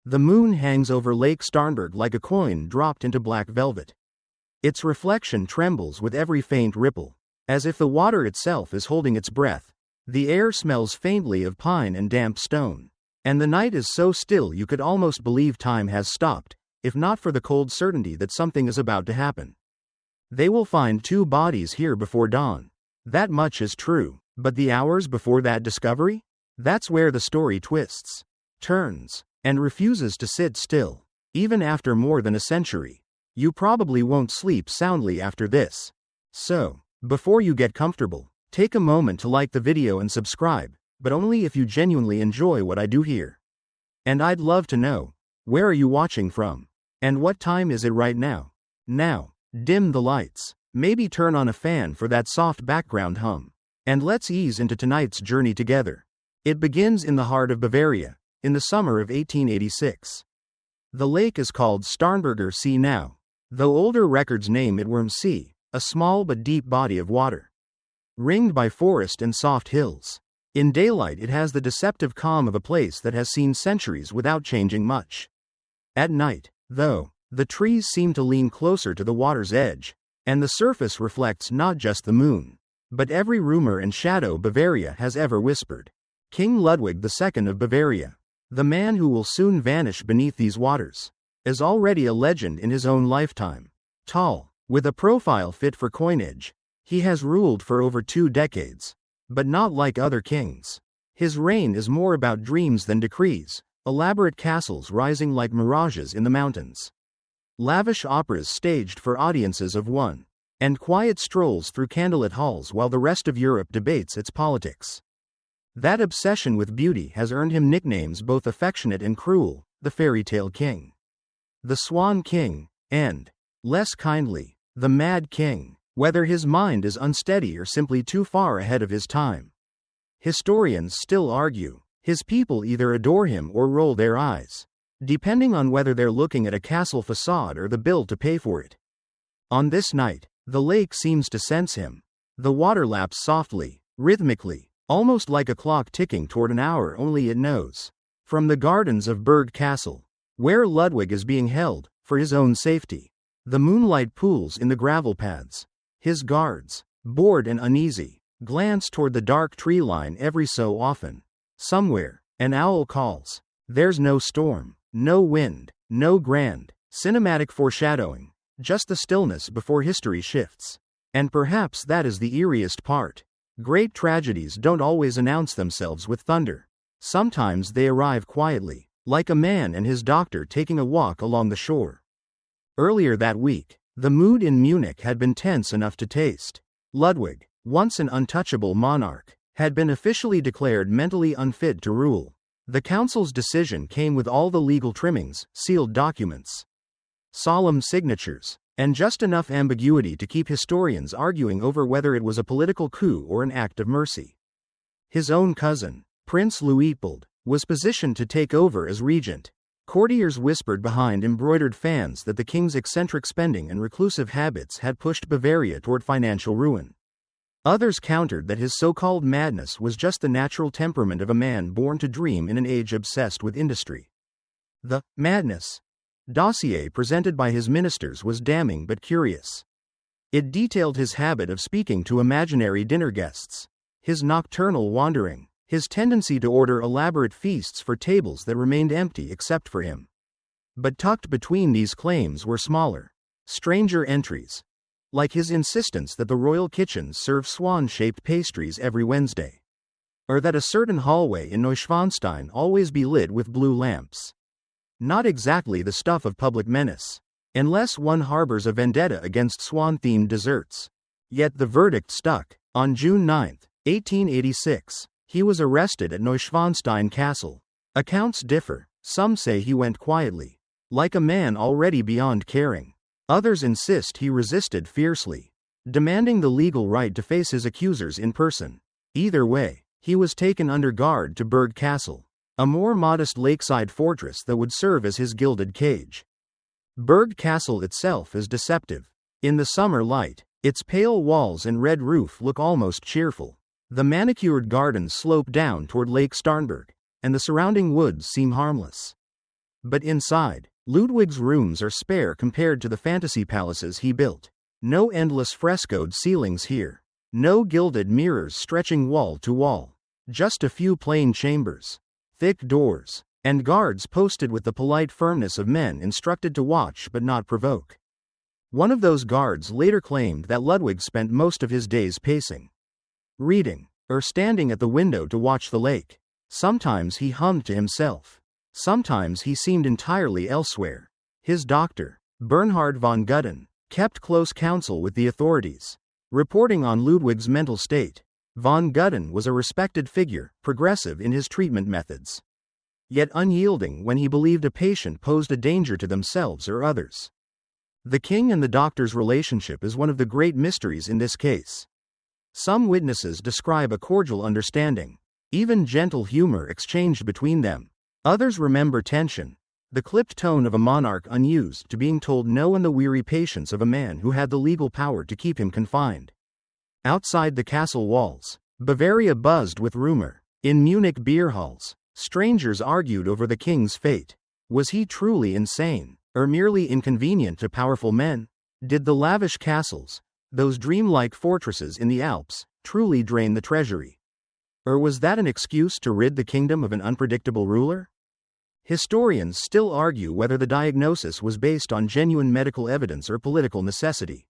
The moon hangs over Lake Starnberg like a coin dropped into black velvet. Its reflection trembles with every faint ripple, as if the water itself is holding its breath. The air smells faintly of pine and damp stone, and the night is so still you could almost believe time has stopped, if not for the cold certainty that something is about to happen. They will find 2 bodies here before dawn. That much is true, but the hours before that discovery? That's where the story twists, turns, and refuses to sit still. Even after more than a century, you probably won't sleep soundly after this. So, before you get comfortable, take a moment to like the video and subscribe, but only if you genuinely enjoy what I do here. And I'd love to know, where are you watching from? And what time is it right now? Now, dim the lights, maybe turn on a fan for that soft background hum, and let's ease into tonight's journey together. It begins in the heart of Bavaria, in the summer of 1886. The lake is called Starnberger See now, though older records name it Worm See, a small but deep body of water, ringed by forest and soft hills. In daylight it has the deceptive calm of a place that has seen centuries without changing much. At night, though, the trees seem to lean closer to the water's edge, and the surface reflects not just the moon, but every rumor and shadow Bavaria has ever whispered. King Ludwig II of Bavaria, the man who will soon vanish beneath these waters, is already a legend in his own lifetime. Tall, with a profile fit for coinage, he has ruled for over 2 decades. But not like other kings. His reign is more about dreams than decrees, elaborate castles rising like mirages in the mountains, lavish operas staged for audiences of one, and quiet strolls through candlelit halls while the rest of Europe debates its politics. That obsession with beauty has earned him nicknames both affectionate and cruel: the fairy tale king, the swan king, and, less kindly, the mad king, whether his mind is unsteady or simply too far ahead of his time. Historians still argue, his people either adore him or roll their eyes, depending on whether they're looking at a castle facade or the bill to pay for it. On this night, the lake seems to sense him. The water laps softly, rhythmically, almost like a clock ticking toward an hour only it knows. From the gardens of Berg Castle, where Ludwig is being held, for his own safety, the moonlight pools in the gravel paths. His guards, bored and uneasy, glance toward the dark tree line every so often. Somewhere, an owl calls. There's no storm, no wind, no grand, cinematic foreshadowing, just the stillness before history shifts. And perhaps that is the eeriest part. Great tragedies don't always announce themselves with thunder. Sometimes they arrive quietly, like a man and his doctor taking a walk along the shore. Earlier that week, the mood in Munich had been tense enough to taste. Ludwig, once an untouchable monarch, had been officially declared mentally unfit to rule. The council's decision came with all the legal trimmings, sealed documents, solemn signatures, and just enough ambiguity to keep historians arguing over whether it was a political coup or an act of mercy. His own cousin, Prince Luitpold, was positioned to take over as regent. Courtiers whispered behind embroidered fans that the king's eccentric spending and reclusive habits had pushed Bavaria toward financial ruin. Others countered that his so-called madness was just the natural temperament of a man born to dream in an age obsessed with industry. The madness dossier presented by his ministers was damning but curious. It detailed his habit of speaking to imaginary dinner guests, his nocturnal wandering, his tendency to order elaborate feasts for tables that remained empty except for him. But tucked between these claims were smaller, stranger entries, like his insistence that the royal kitchens serve swan-shaped pastries every Wednesday, or that a certain hallway in Neuschwanstein always be lit with blue lamps. Not exactly the stuff of public menace, unless one harbors a vendetta against swan-themed desserts. Yet the verdict stuck. On June 9, 1886, he was arrested at Neuschwanstein Castle. Accounts differ. Some say he went quietly, like a man already beyond caring. Others insist he resisted fiercely, demanding the legal right to face his accusers in person. Either way, he was taken under guard to Berg Castle, a more modest lakeside fortress that would serve as his gilded cage. Berg Castle itself is deceptive. In the summer light, its pale walls and red roof look almost cheerful. The manicured gardens slope down toward Lake Starnberg, and the surrounding woods seem harmless. But inside, Ludwig's rooms are spare compared to the fantasy palaces he built. No endless frescoed ceilings here. No gilded mirrors stretching wall to wall. Just a few plain chambers, thick doors, and guards posted with the polite firmness of men instructed to watch but not provoke. One of those guards later claimed that Ludwig spent most of his days pacing, reading, or standing at the window to watch the lake. Sometimes he hummed to himself. Sometimes he seemed entirely elsewhere. His doctor, Bernhard von Gudden, kept close counsel with the authorities, reporting on Ludwig's mental state. Von Gudden was a respected figure, progressive in his treatment methods, yet unyielding when he believed a patient posed a danger to themselves or others. The king and the doctor's relationship is one of the great mysteries in this case. Some witnesses describe a cordial understanding, even gentle humor exchanged between them. Others remember tension, the clipped tone of a monarch unused to being told no and the weary patience of a man who had the legal power to keep him confined. Outside the castle walls, Bavaria buzzed with rumor. In Munich beer halls, strangers argued over the king's fate. Was he truly insane, or merely inconvenient to powerful men? Did the lavish castles, those dreamlike fortresses in the Alps, truly drain the treasury? Or was that an excuse to rid the kingdom of an unpredictable ruler? Historians still argue whether the diagnosis was based on genuine medical evidence or political necessity.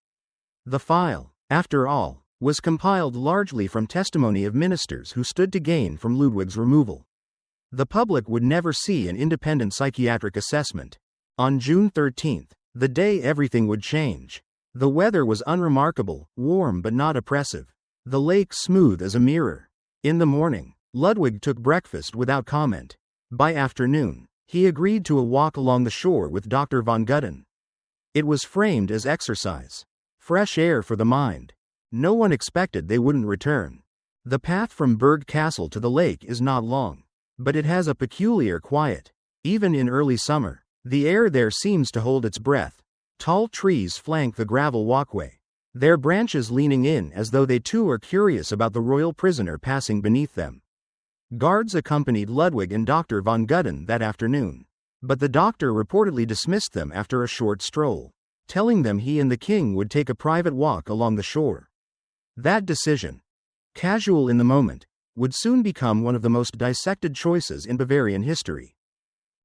The file, after all, was compiled largely from testimony of ministers who stood to gain from Ludwig's removal. The public would never see an independent psychiatric assessment. On June 13, the day everything would change. The weather was unremarkable, warm but not oppressive. The lake smooth as a mirror. In the morning, Ludwig took breakfast without comment. By afternoon, he agreed to a walk along the shore with Dr. von Gudden. It was framed as exercise. Fresh air for the mind. No one expected they wouldn't return. The path from Berg Castle to the lake is not long, but it has a peculiar quiet. Even in early summer, the air there seems to hold its breath. Tall trees flank the gravel walkway, their branches leaning in as though they too are curious about the royal prisoner passing beneath them. Guards accompanied Ludwig and Dr. von Gudden that afternoon, but the doctor reportedly dismissed them after a short stroll, telling them he and the king would take a private walk along the shore. That decision, casual in the moment, would soon become one of the most dissected choices in Bavarian history.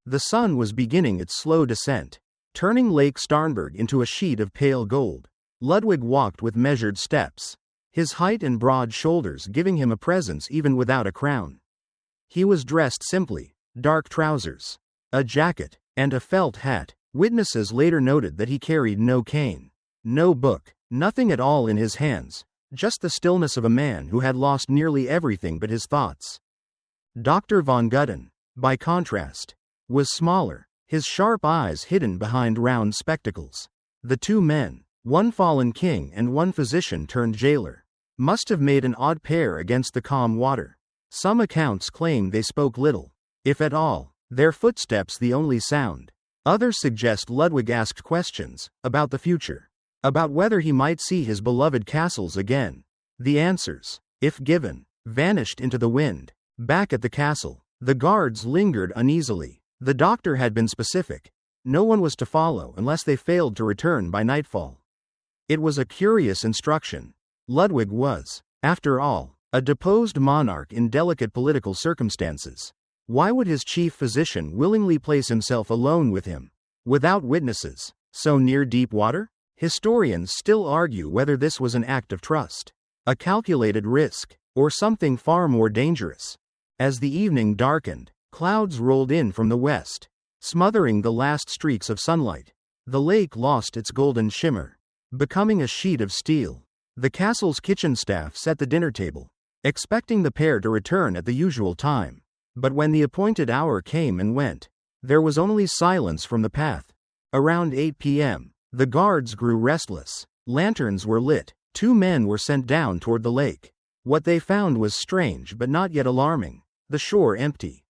The sun was beginning its slow descent, turning Lake Starnberg into a sheet of pale gold. Ludwig walked with measured steps, his height and broad shoulders giving him a presence even without a crown. He was dressed simply, dark trousers, a jacket, and a felt hat. Witnesses later noted that he carried no cane, no book, nothing at all in his hands. Just the stillness of a man who had lost nearly everything but his thoughts. Dr. von Gudden, by contrast, was smaller, his sharp eyes hidden behind round spectacles. The two men, one fallen king and one physician turned jailer, must have made an odd pair against the calm water. Some accounts claim they spoke little, if at all, their footsteps the only sound. Others suggest Ludwig asked questions about the future, about whether he might see his beloved castles again. The answers, if given, vanished into the wind. Back at the castle, the guards lingered uneasily. The doctor had been specific. No one was to follow unless they failed to return by nightfall. It was a curious instruction. Ludwig was, after all, a deposed monarch in delicate political circumstances. Why would his chief physician willingly place himself alone with him, without witnesses, so near deep water? Historians still argue whether this was an act of trust, a calculated risk, or something far more dangerous. As the evening darkened, clouds rolled in from the west, smothering the last streaks of sunlight. The lake lost its golden shimmer, becoming a sheet of steel. The castle's kitchen staff set the dinner table, expecting the pair to return at the usual time. But when the appointed hour came and went, there was only silence from the path. Around 8 p.m., the guards grew restless. Lanterns were lit. 2 men were sent down toward the lake. What they found was strange but not yet alarming. The shore empty,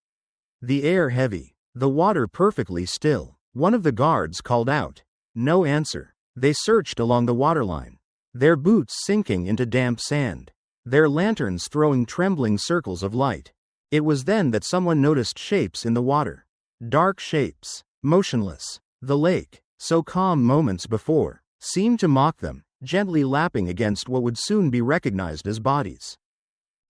the air heavy, the water perfectly still. One of the guards called out. No answer. They searched along the waterline, their boots sinking into damp sand, their lanterns throwing trembling circles of light. It was then that someone noticed shapes in the water. Dark shapes, motionless. The lake, so calm moments before, seemed to mock them, gently lapping against what would soon be recognized as bodies.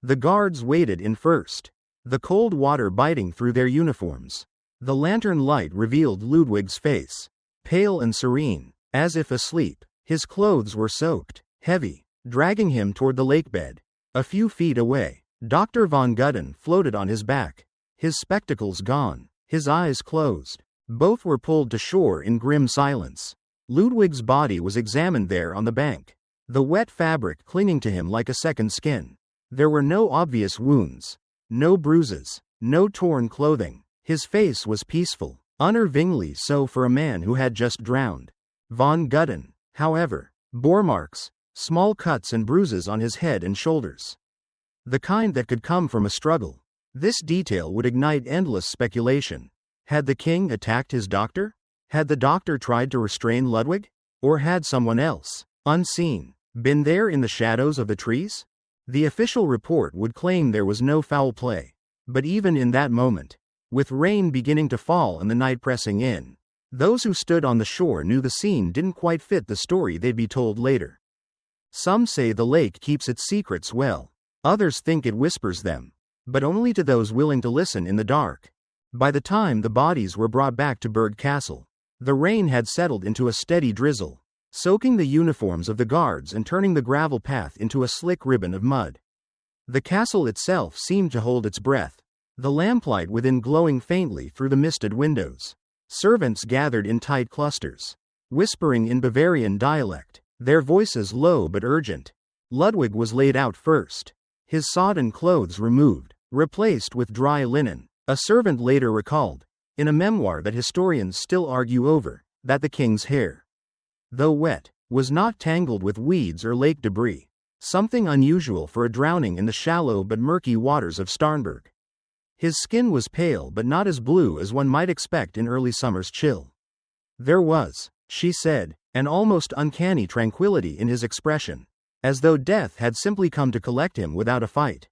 The guards waded in first, the cold water biting through their uniforms. The lantern light revealed Ludwig's face, pale and serene, as if asleep. His clothes were soaked, heavy, dragging him toward the lake bed. A few feet away, Dr. von Gudden floated on his back, his spectacles gone, his eyes closed. Both were pulled to shore in grim silence. Ludwig's body was examined there on the bank, the wet fabric clinging to him like a second skin. There were no obvious wounds, no bruises, no torn clothing. His face was peaceful, unnervingly so for a man who had just drowned. Von Gudden, however, bore marks, small cuts and bruises on his head and shoulders. The kind that could come from a struggle. This detail would ignite endless speculation. Had the king attacked his doctor? Had the doctor tried to restrain Ludwig? Or had someone else, unseen, been there in the shadows of the trees? The official report would claim there was no foul play. But even in that moment, with rain beginning to fall and the night pressing in, those who stood on the shore knew the scene didn't quite fit the story they'd be told later. Some say the lake keeps its secrets well. Others think it whispers them, but only to those willing to listen in the dark. By the time the bodies were brought back to Berg Castle, the rain had settled into a steady drizzle, soaking the uniforms of the guards and turning the gravel path into a slick ribbon of mud. The castle itself seemed to hold its breath, the lamplight within glowing faintly through the misted windows. Servants gathered in tight clusters, whispering in Bavarian dialect, their voices low but urgent. Ludwig was laid out first, his sodden clothes removed, replaced with dry linen. A servant later recalled, in a memoir that historians still argue over, that the king's hair, though wet, was not tangled with weeds or lake debris, something unusual for a drowning in the shallow but murky waters of Starnberg. His skin was pale but not as blue as one might expect in early summer's chill. There was, she said, an almost uncanny tranquility in his expression, as though death had simply come to collect him without a fight.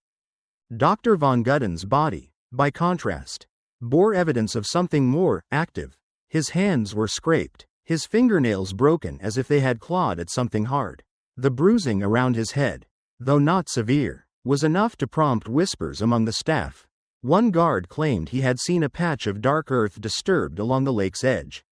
Dr. von Gudden's body, by contrast, bore evidence of something more active. His hands were scraped, his fingernails broken as if they had clawed at something hard. The bruising around his head, though not severe, was enough to prompt whispers among the staff. One guard claimed he had seen a patch of dark earth disturbed along the lake's edge,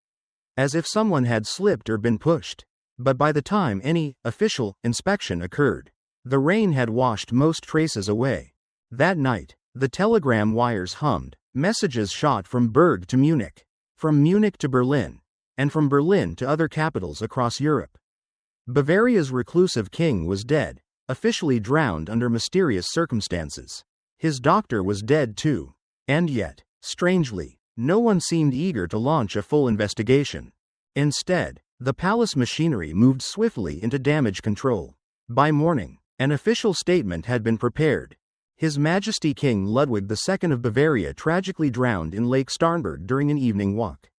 as if someone had slipped or been pushed. But by the time any official inspection occurred, the rain had washed most traces away. That night, the telegram wires hummed, messages shot from Berg to Munich, from Munich to Berlin, and from Berlin to other capitals across Europe. Bavaria's reclusive king was dead, officially drowned under mysterious circumstances. His doctor was dead too. And yet, strangely, no one seemed eager to launch a full investigation. Instead, the palace machinery moved swiftly into damage control. By morning, an official statement had been prepared. His Majesty King Ludwig II of Bavaria tragically drowned in Lake Starnberg during an evening walk.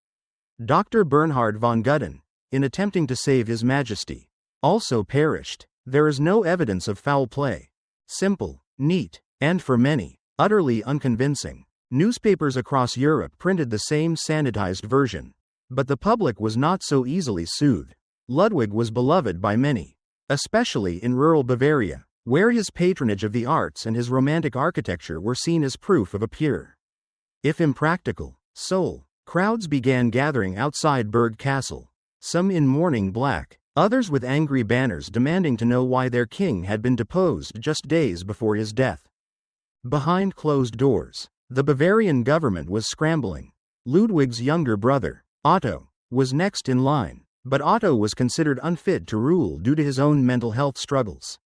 Dr. Bernhard von Gudden, in attempting to save His Majesty, also perished. There is no evidence of foul play. Simple, neat, and for many, utterly unconvincing. Newspapers across Europe printed the same sanitized version. But the public was not so easily soothed. Ludwig was beloved by many, especially in rural Bavaria, where his patronage of the arts and his romantic architecture were seen as proof of a pure, if impractical, soul. Crowds began gathering outside Berg Castle, some in mourning black, others with angry banners demanding to know why their king had been deposed just days before his death. Behind closed doors, the Bavarian government was scrambling. Ludwig's younger brother, Otto, was next in line, but Otto was considered unfit to rule due to his own mental health struggles.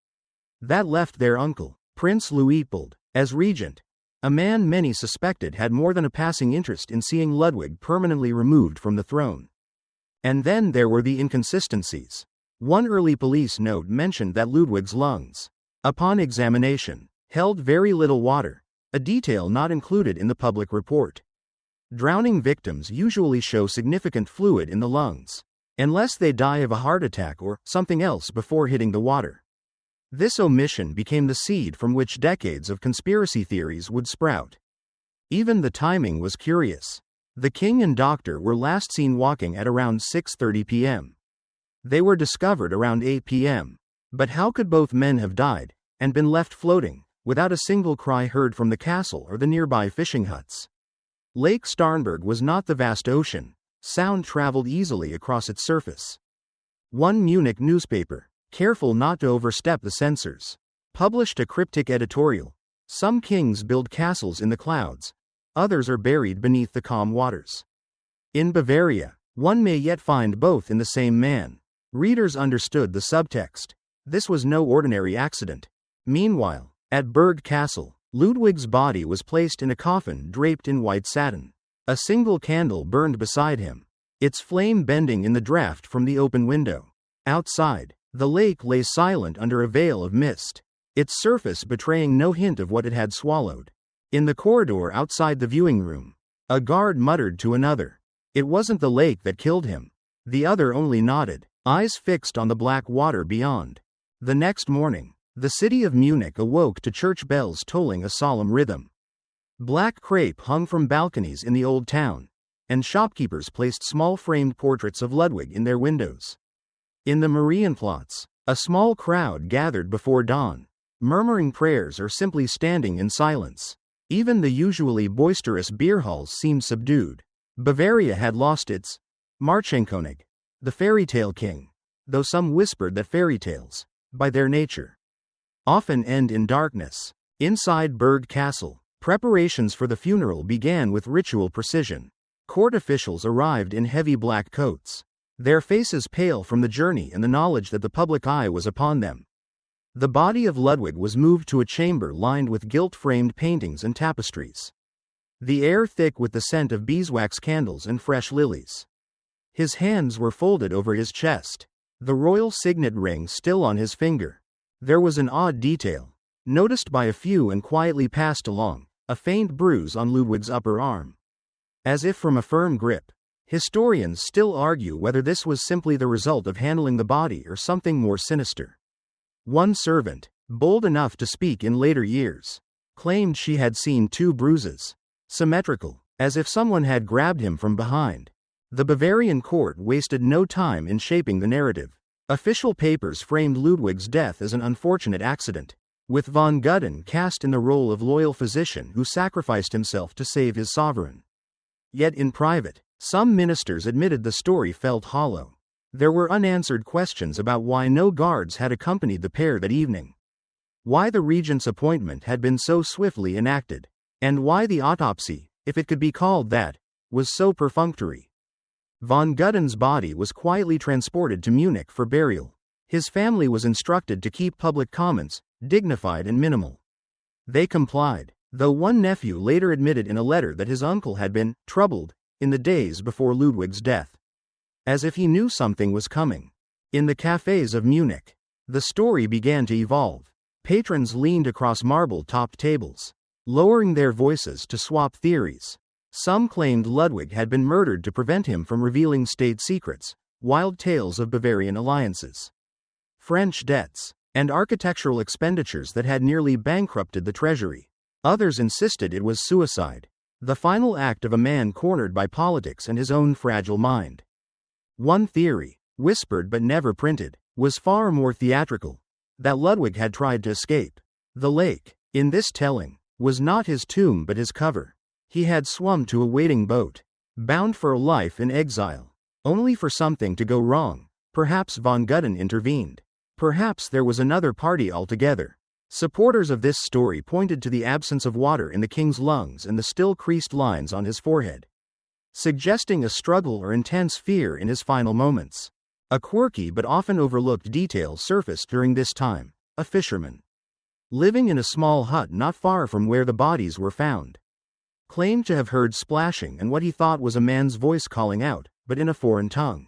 That left their uncle, Prince Luitpold, as regent, a man many suspected had more than a passing interest in seeing Ludwig permanently removed from the throne. And then there were the inconsistencies. One early police note mentioned that Ludwig's lungs, upon examination, held very little water, a detail not included in the public report. Drowning victims usually show significant fluid in the lungs, unless they die of a heart attack or something else before hitting the water. This omission became the seed from which decades of conspiracy theories would sprout. Even the timing was curious. The king and doctor were last seen walking at around 6:30 p.m. They were discovered around 8 p.m. But how could both men have died, and been left floating, without a single cry heard from the castle or the nearby fishing huts? Lake Starnberg was not the vast ocean. Sound traveled easily across its surface. One Munich newspaper, careful not to overstep the censors, published a cryptic editorial. Some kings build castles in the clouds, others are buried beneath the calm waters. In Bavaria, one may yet find both in the same man. Readers understood the subtext. This was no ordinary accident. Meanwhile, at Berg Castle, Ludwig's body was placed in a coffin draped in white satin. A single candle burned beside him, its flame bending in the draught from the open window. Outside, the lake lay silent under a veil of mist, its surface betraying no hint of what it had swallowed. In the corridor outside the viewing room, a guard muttered to another, "It wasn't the lake that killed him." The other only nodded, eyes fixed on the black water beyond. The next morning, the city of Munich awoke to church bells tolling a solemn rhythm. Black crepe hung from balconies in the old town, and shopkeepers placed small framed portraits of Ludwig in their windows. In the Marienplatz, a small crowd gathered before dawn, murmuring prayers or simply standing in silence. Even the usually boisterous beer halls seemed subdued. Bavaria had lost its Märchenkönig, the fairy tale king, though some whispered that fairy tales, by their nature, often end in darkness. Inside Berg Castle, preparations for the funeral began with ritual precision. Court officials arrived in heavy black coats, their faces pale from the journey and the knowledge that the public eye was upon them. The body of Ludwig was moved to a chamber lined with gilt-framed paintings and tapestries, the air thick with the scent of beeswax candles and fresh lilies. His hands were folded over his chest, the royal signet ring still on his finger. There was an odd detail, noticed by a few and quietly passed along, a faint bruise on Ludwig's upper arm, as if from a firm grip. Historians still argue whether this was simply the result of handling the body or something more sinister. One servant, bold enough to speak in later years, claimed she had seen 2 bruises, symmetrical, as if someone had grabbed him from behind. The Bavarian court wasted no time in shaping the narrative. Official papers framed Ludwig's death as an unfortunate accident, with von Gudden cast in the role of loyal physician who sacrificed himself to save his sovereign. Yet in private, some ministers admitted the story felt hollow. There were unanswered questions about why no guards had accompanied the pair that evening, why the regent's appointment had been so swiftly enacted, and why the autopsy, if it could be called that, was so perfunctory. Von Gudden's body was quietly transported to Munich for burial. His family was instructed to keep public comments dignified and minimal. They complied, though one nephew later admitted in a letter that his uncle had been troubled in the days before Ludwig's death, as if he knew something was coming. In the cafes of Munich, the story began to evolve. Patrons leaned across marble-topped tables, lowering their voices to swap theories. Some claimed Ludwig had been murdered to prevent him from revealing state secrets, wild tales of Bavarian alliances, French debts, and architectural expenditures that had nearly bankrupted the treasury. Others insisted it was suicide, the final act of a man cornered by politics and his own fragile mind. One theory, whispered but never printed, was far more theatrical, that Ludwig had tried to escape. The lake, in this telling, was not his tomb but his cover. He had swum to a waiting boat, bound for a life in exile, only for something to go wrong. Perhaps von Gudden intervened. Perhaps there was another party altogether. Supporters of this story pointed to the absence of water in the king's lungs and the still creased lines on his forehead, suggesting a struggle or intense fear in his final moments. A quirky but often overlooked detail surfaced during this time. A fisherman, living in a small hut not far from where the bodies were found, claimed to have heard splashing and what he thought was a man's voice calling out, but in a foreign tongue.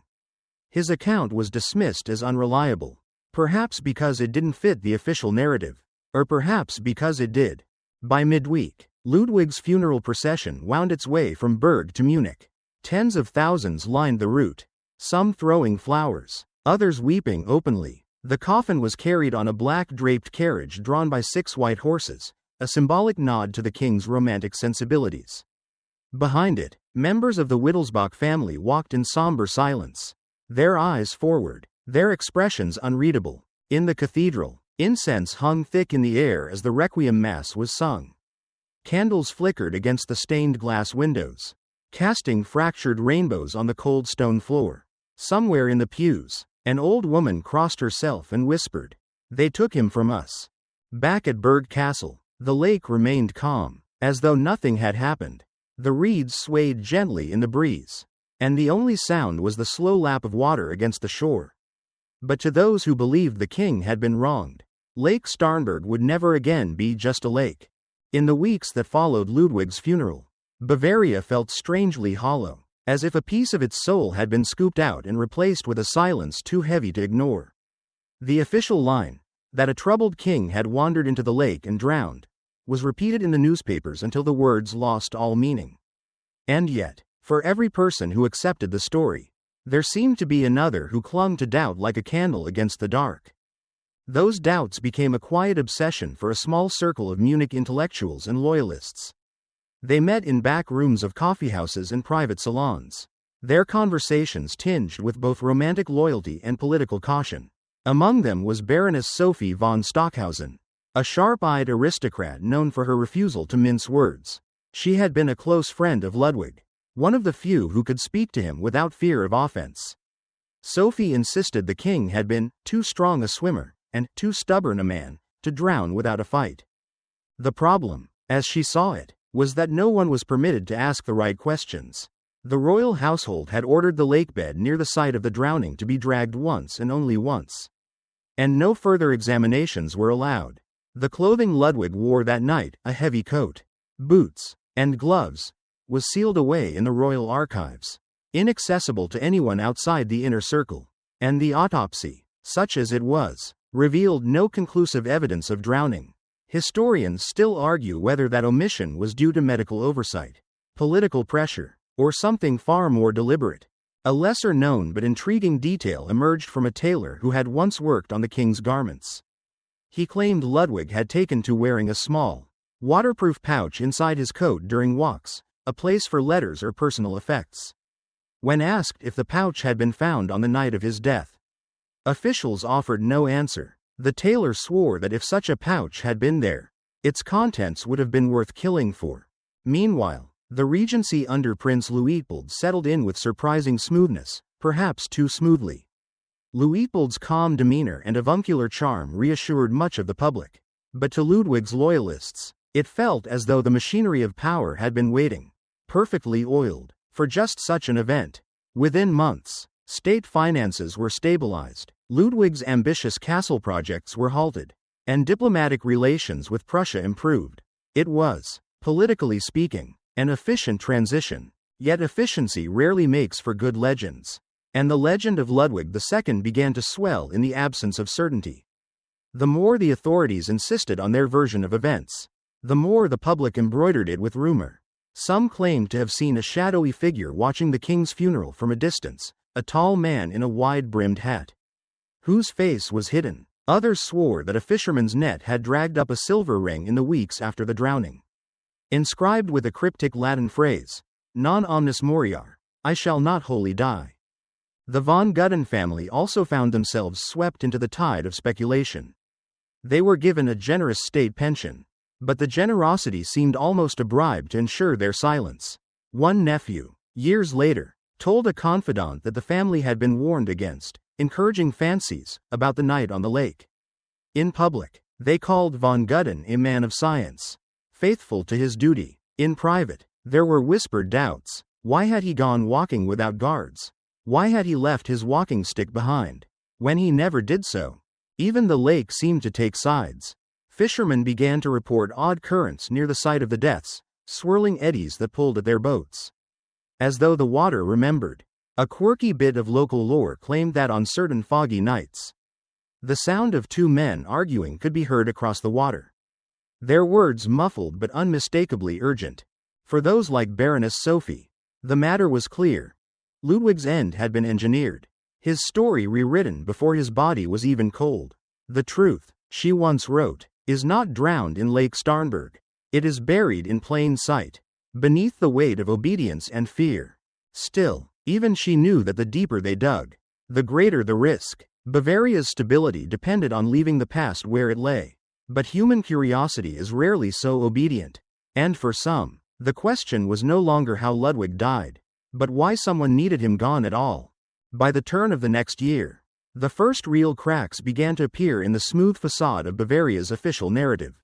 His account was dismissed as unreliable, perhaps because it didn't fit the official narrative, or perhaps because it did. By midweek, Ludwig's funeral procession wound its way from Berg to Munich. Tens of thousands lined the route, some throwing flowers, others weeping openly. The coffin was carried on a black draped carriage drawn by 6 white horses, a symbolic nod to the king's romantic sensibilities. Behind it, members of the Wittelsbach family walked in somber silence, their eyes forward, their expressions unreadable. In the cathedral, incense hung thick in the air as the Requiem Mass was sung. Candles flickered against the stained glass windows, casting fractured rainbows on the cold stone floor. Somewhere in the pews, an old woman crossed herself and whispered, "They took him from us." Back at Berg Castle, the lake remained calm, as though nothing had happened. The reeds swayed gently in the breeze, and the only sound was the slow lap of water against the shore. But to those who believed the king had been wronged, Lake Starnberg would never again be just a lake. In the weeks that followed Ludwig's funeral, Bavaria felt strangely hollow, as if a piece of its soul had been scooped out and replaced with a silence too heavy to ignore. The official line, that a troubled king had wandered into the lake and drowned, was repeated in the newspapers until the words lost all meaning. And yet, for every person who accepted the story, there seemed to be another who clung to doubt like a candle against the dark. Those doubts became a quiet obsession for a small circle of Munich intellectuals and loyalists. They met in back rooms of coffeehouses and private salons, their conversations tinged with both romantic loyalty and political caution. Among them was Baroness Sophie von Stockhausen, a sharp-eyed aristocrat known for her refusal to mince words. She had been a close friend of Ludwig, one of the few who could speak to him without fear of offense. Sophie insisted the king had been too strong a swimmer, and too stubborn a man, to drown without a fight. The problem, as she saw it, was that no one was permitted to ask the right questions. The royal household had ordered the lakebed near the site of the drowning to be dragged once and only once. And no further examinations were allowed. The clothing Ludwig wore that night, a heavy coat, boots, and gloves, was sealed away in the royal archives, inaccessible to anyone outside the inner circle. And the autopsy, such as it was, revealed no conclusive evidence of drowning. Historians still argue whether that omission was due to medical oversight, political pressure, or something far more deliberate. A lesser-known but intriguing detail emerged from a tailor who had once worked on the king's garments. He claimed Ludwig had taken to wearing a small, waterproof pouch inside his coat during walks, a place for letters or personal effects. When asked if the pouch had been found on the night of his death, officials offered no answer. The tailor swore that if such a pouch had been there, its contents would have been worth killing for. Meanwhile, the regency under Prince Luitpold settled in with surprising smoothness, perhaps too smoothly. Luitpold's calm demeanor and avuncular charm reassured much of the public. But to Ludwig's loyalists, it felt as though the machinery of power had been waiting, perfectly oiled, for just such an event. Within months, state finances were stabilized, Ludwig's ambitious castle projects were halted, and diplomatic relations with Prussia improved. It was, politically speaking, an efficient transition, yet efficiency rarely makes for good legends. And the legend of Ludwig II began to swell in the absence of certainty. The more the authorities insisted on their version of events, the more the public embroidered it with rumor. Some claimed to have seen a shadowy figure watching the king's funeral from a distance, a tall man in a wide-brimmed hat, whose face was hidden. Others swore that a fisherman's net had dragged up a silver ring in the weeks after the drowning, inscribed with a cryptic Latin phrase, "Non omnis moriar," I shall not wholly die. The von Gudden family also found themselves swept into the tide of speculation. They were given a generous state pension, but the generosity seemed almost a bribe to ensure their silence. One nephew, years later, told a confidant that the family had been warned against encouraging fancies about the night on the lake. In public, they called von Gudden a man of science, faithful to his duty. In private, there were whispered doubts. Why had he gone walking without guards? Why had he left his walking stick behind, when he never did so? Even the lake seemed to take sides. Fishermen began to report odd currents near the site of the deaths, swirling eddies that pulled at their boats, as though the water remembered. A quirky bit of local lore claimed that on certain foggy nights, the sound of two men arguing could be heard across the water, their words muffled but unmistakably urgent. For those like Baroness Sophie, the matter was clear. Ludwig's end had been engineered, his story rewritten before his body was even cold. The truth, she once wrote, is not drowned in Lake Starnberg. It is buried in plain sight. beneath the weight of obedience and fear. Still, even she knew that the deeper they dug, the greater the risk. Bavaria's stability depended on leaving the past where it lay. But human curiosity is rarely so obedient. And for some, the question was no longer how Ludwig died, but why someone needed him gone at all. By the turn of the next year, the first real cracks began to appear in the smooth facade of Bavaria's official narrative.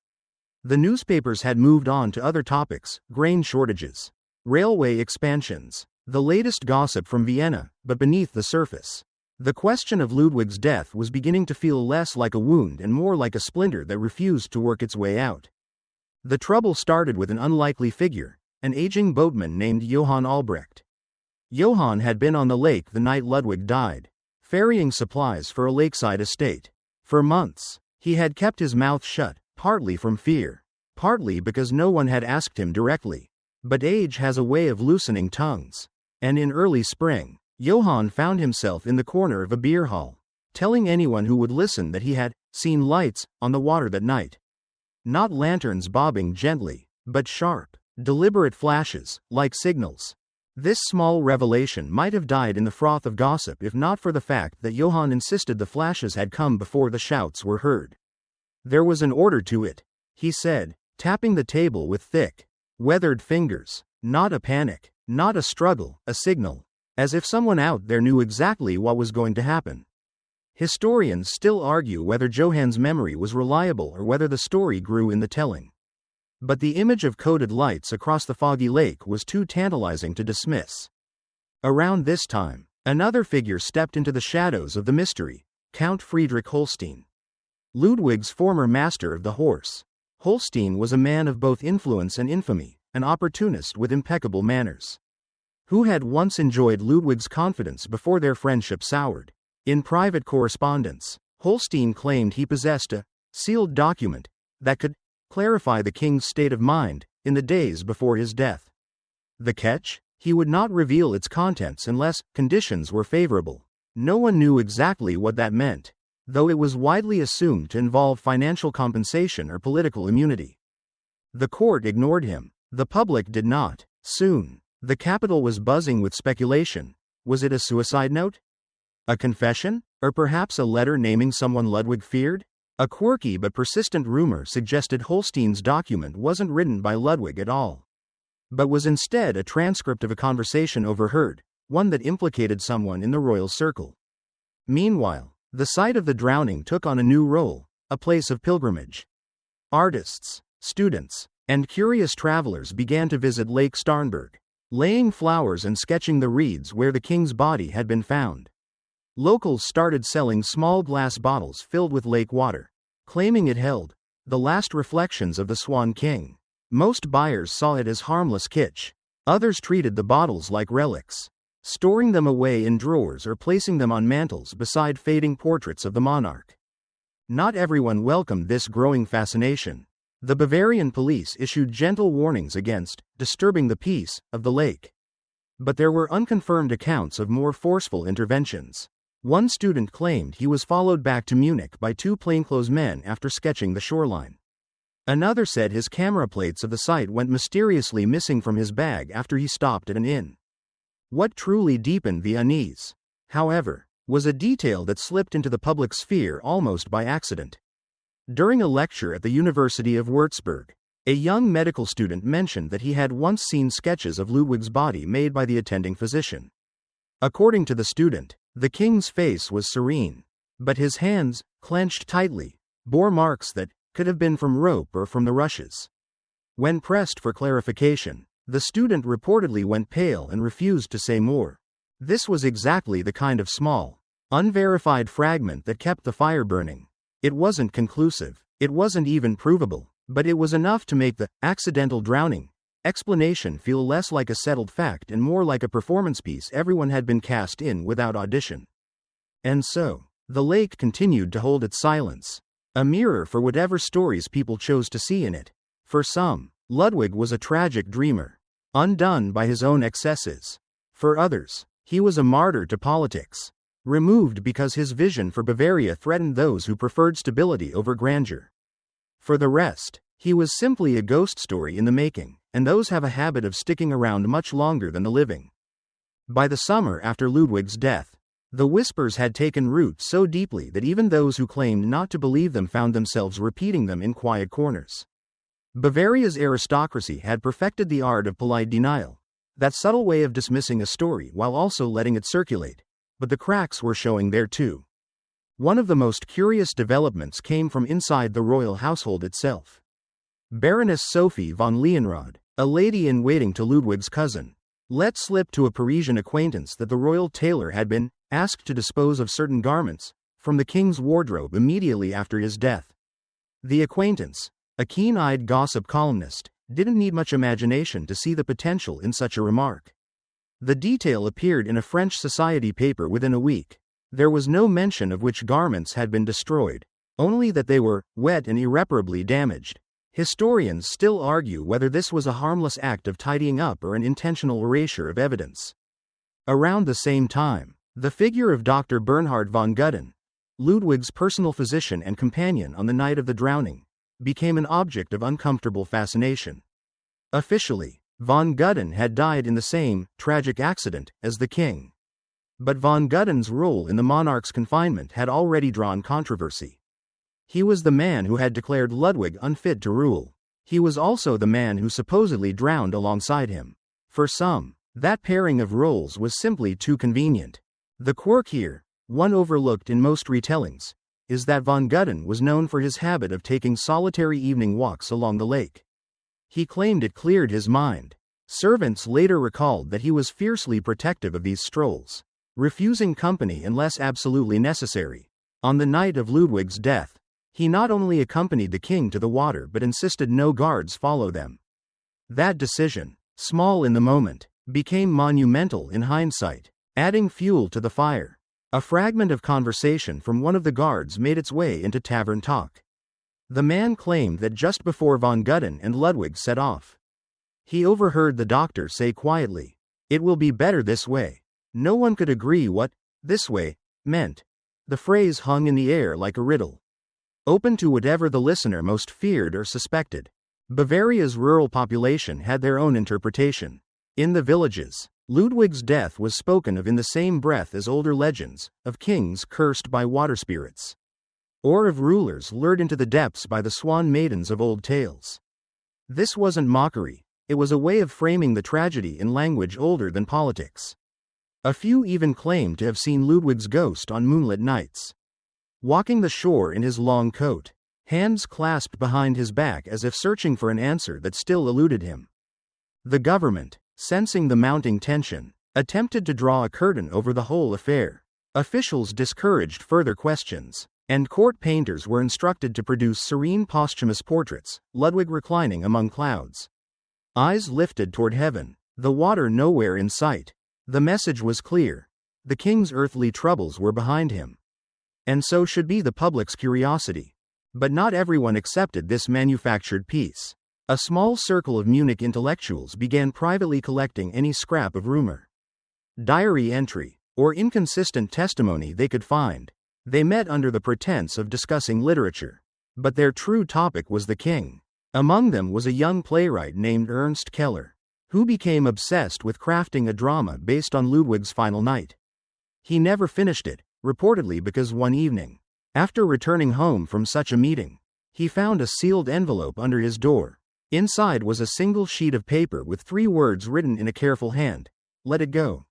The newspapers had moved on to other topics: grain shortages, railway expansions, the latest gossip from Vienna, but beneath the surface, the question of Ludwig's death was beginning to feel less like a wound and more like a splinter that refused to work its way out. The trouble started with an unlikely figure, an aging boatman named Johann Albrecht. Johann had been on the lake the night Ludwig died, ferrying supplies for a lakeside estate. For months, he had kept his mouth shut, partly from fear, partly because no one had asked him directly. But age has a way of loosening tongues. And in early spring, Johann found himself in the corner of a beer hall, telling anyone who would listen that he had seen lights on the water that night. Not lanterns bobbing gently, but sharp, deliberate flashes, like signals. This small revelation might have died in the froth of gossip if not for the fact that Johann insisted the flashes had come before the shouts were heard. There was an order to it, he said, tapping the table with thick, weathered fingers. Not a panic, not a struggle, a signal. As if someone out there knew exactly what was going to happen. Historians still argue whether Johann's memory was reliable or whether the story grew in the telling. But the image of coded lights across the foggy lake was too tantalizing to dismiss. Around this time, another figure stepped into the shadows of the mystery: Count Friedrich Holstein. Ludwig's former master of the horse. Holstein was a man of both influence and infamy, an opportunist with impeccable manners, who had once enjoyed Ludwig's confidence before their friendship soured. In private correspondence, Holstein claimed he possessed a sealed document that could clarify the king's state of mind in the days before his death. The catch? He would not reveal its contents unless conditions were favorable. No one knew exactly what that meant, though it was widely assumed to involve financial compensation or political immunity. The court ignored him. The public did not. Soon, the capital was buzzing with speculation. Was it a suicide note? A confession? Or perhaps a letter naming someone Ludwig feared? A quirky but persistent rumor suggested Holstein's document wasn't written by Ludwig at all, but was instead a transcript of a conversation overheard, one that implicated someone in the royal circle. Meanwhile, the site of the drowning took on a new role, a place of pilgrimage. Artists, students, and curious travelers began to visit Lake Starnberg, laying flowers and sketching the reeds where the king's body had been found. Locals started selling small glass bottles filled with lake water, claiming it held the last reflections of the Swan King. Most buyers saw it as harmless kitsch. Others treated the bottles like relics, storing them away in drawers or placing them on mantels beside fading portraits of the monarch. Not everyone welcomed this growing fascination. The Bavarian police issued gentle warnings against disturbing the peace of the lake. But there were unconfirmed accounts of more forceful interventions. One student claimed he was followed back to Munich by two plainclothes men after sketching the shoreline. Another said his camera plates of the site went mysteriously missing from his bag after he stopped at an inn. What truly deepened the unease, however, was a detail that slipped into the public sphere almost by accident. During a lecture at the University of Würzburg, a young medical student mentioned that he had once seen sketches of Ludwig's body made by the attending physician. According to the student, the king's face was serene, but his hands, clenched tightly, bore marks that could have been from rope or from the rushes. When pressed for clarification, the student reportedly went pale and refused to say more. This was exactly the kind of small, unverified fragment that kept the fire burning. It wasn't conclusive, it wasn't even provable, but it was enough to make the accidental drowning explanation feel less like a settled fact and more like a performance piece everyone had been cast in without audition. And so, the lake continued to hold its silence, a mirror for whatever stories people chose to see in it. For some, Ludwig was a tragic dreamer, undone by his own excesses. For others, he was a martyr to politics, removed because his vision for Bavaria threatened those who preferred stability over grandeur. For the rest, he was simply a ghost story in the making, and those have a habit of sticking around much longer than the living. By the summer after Ludwig's death, the whispers had taken root so deeply that even those who claimed not to believe them found themselves repeating them in quiet corners. Bavaria's aristocracy had perfected the art of polite denial, that subtle way of dismissing a story while also letting it circulate, but the cracks were showing there too. One of the most curious developments came from inside the royal household itself. Baroness Sophie von Leonrod, a lady-in-waiting to Ludwig's cousin, let slip to a Parisian acquaintance that the royal tailor had been asked to dispose of certain garments from the king's wardrobe immediately after his death. The acquaintance, a keen-eyed gossip columnist, didn't need much imagination to see the potential in such a remark. The detail appeared in a French society paper within a week. There was no mention of which garments had been destroyed, only that they were wet and irreparably damaged. Historians still argue whether this was a harmless act of tidying up or an intentional erasure of evidence. Around the same time, the figure of Dr. Bernhard von Gudden, Ludwig's personal physician and companion on the night of the drowning, became an object of uncomfortable fascination. Officially, von Gudden had died in the same tragic accident as the king. But von Gudden's role in the monarch's confinement had already drawn controversy. He was the man who had declared Ludwig unfit to rule. He was also the man who supposedly drowned alongside him. For some, that pairing of roles was simply too convenient. The quirk here, one overlooked in most retellings, is that von Gudden was known for his habit of taking solitary evening walks along the lake. He claimed it cleared his mind. Servants later recalled that he was fiercely protective of these strolls, refusing company unless absolutely necessary. On the night of Ludwig's death, he not only accompanied the king to the water but insisted no guards follow them. That decision, small in the moment, became monumental in hindsight, adding fuel to the fire. A fragment of conversation from one of the guards made its way into tavern talk. The man claimed that just before von Gudden and Ludwig set off, he overheard the doctor say quietly, "It will be better this way." No one could agree what "this way" meant. The phrase hung in the air like a riddle, open to whatever the listener most feared or suspected. Bavaria's rural population had their own interpretation. In the villages, Ludwig's death was spoken of in the same breath as older legends, of kings cursed by water spirits, or of rulers lured into the depths by the swan maidens of old tales. This wasn't mockery, it was a way of framing the tragedy in language older than politics. A few even claimed to have seen Ludwig's ghost on moonlit nights, walking the shore in his long coat, hands clasped behind his back as if searching for an answer that still eluded him. The government, sensing the mounting tension, attempted to draw a curtain over the whole affair. Officials discouraged further questions, and court painters were instructed to produce serene posthumous portraits, Ludwig reclining among clouds, eyes lifted toward heaven, the water nowhere in sight. The message was clear. The king's earthly troubles were behind him. And so should be the public's curiosity. But not everyone accepted this manufactured piece. A small circle of Munich intellectuals began privately collecting any scrap of rumor, diary entry, or inconsistent testimony they could find. They met under the pretense of discussing literature. But their true topic was the king. Among them was a young playwright named Ernst Keller, who became obsessed with crafting a drama based on Ludwig's final night. He never finished it, reportedly because one evening, after returning home from such a meeting, he found a sealed envelope under his door. Inside was a single sheet of paper with 3 words written in a careful hand: "Let it go."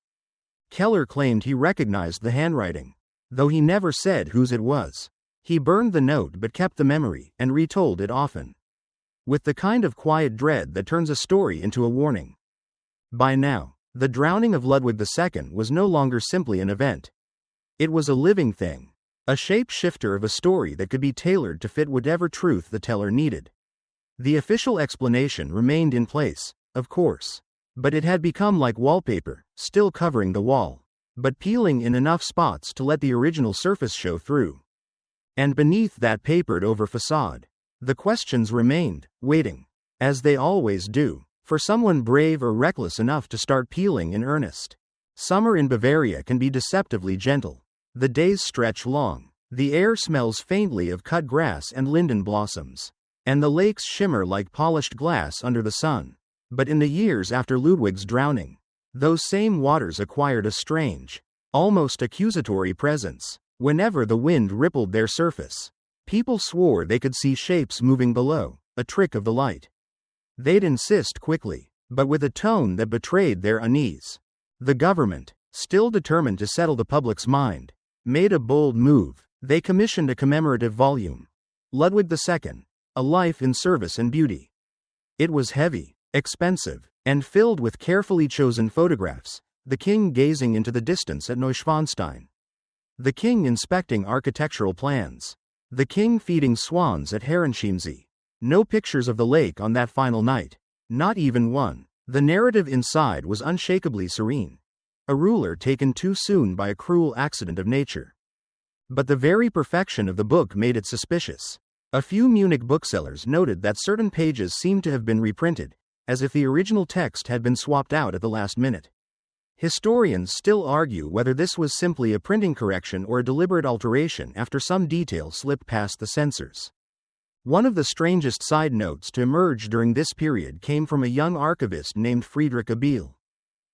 Keller claimed he recognized the handwriting, though he never said whose it was. He burned the note but kept the memory and retold it often, with the kind of quiet dread that turns a story into a warning. By now, the drowning of Ludwig II was no longer simply an event. It was a living thing, a shape-shifter of a story that could be tailored to fit whatever truth the teller needed. The official explanation remained in place, of course, but it had become like wallpaper, still covering the wall, but peeling in enough spots to let the original surface show through. And beneath that papered-over facade, the questions remained, waiting, as they always do, for someone brave or reckless enough to start peeling in earnest. Summer in Bavaria can be deceptively gentle. The days stretch long, the air smells faintly of cut grass and linden blossoms, and the lakes shimmer like polished glass under the sun. But in the years after Ludwig's drowning, those same waters acquired a strange, almost accusatory presence. Whenever the wind rippled their surface, people swore they could see shapes moving below, a trick of the light. They'd insist quickly, but with a tone that betrayed their unease. The government, still determined to settle the public's mind, made a bold move. They commissioned a commemorative volume, Ludwig II, A Life in Service and Beauty. It was heavy, expensive, and filled with carefully chosen photographs, the king gazing into the distance at Neuschwanstein, the king inspecting architectural plans, the king feeding swans at Herrenchiemsee. No pictures of the lake on that final night, not even one. The narrative inside was unshakably serene. A ruler taken too soon by a cruel accident of nature. But the very perfection of the book made it suspicious. A few Munich booksellers noted that certain pages seemed to have been reprinted, as if the original text had been swapped out at the last minute. Historians still argue whether this was simply a printing correction or a deliberate alteration after some detail slipped past the censors. One of the strangest side notes to emerge during this period came from a young archivist named Friedrich Abel.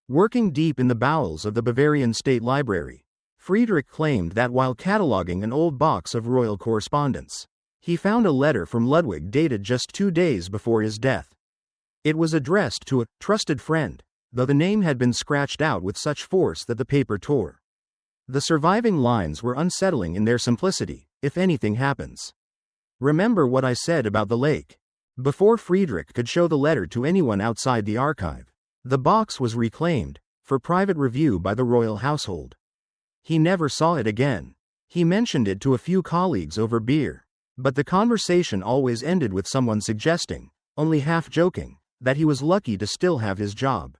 Working deep in the bowels of the Bavarian State Library, Friedrich claimed that while cataloging an old box of royal correspondence, he found a letter from Ludwig dated just 2 days before his death. It was addressed to a trusted friend, though the name had been scratched out with such force that the paper tore. The surviving lines were unsettling in their simplicity. If anything happens, remember what I said about the lake. Before Friedrich could show the letter to anyone outside the archive, the box was reclaimed, for private review by the royal household. He never saw it again. He mentioned it to a few colleagues over beer, but the conversation always ended with someone suggesting, only half joking, that he was lucky to still have his job.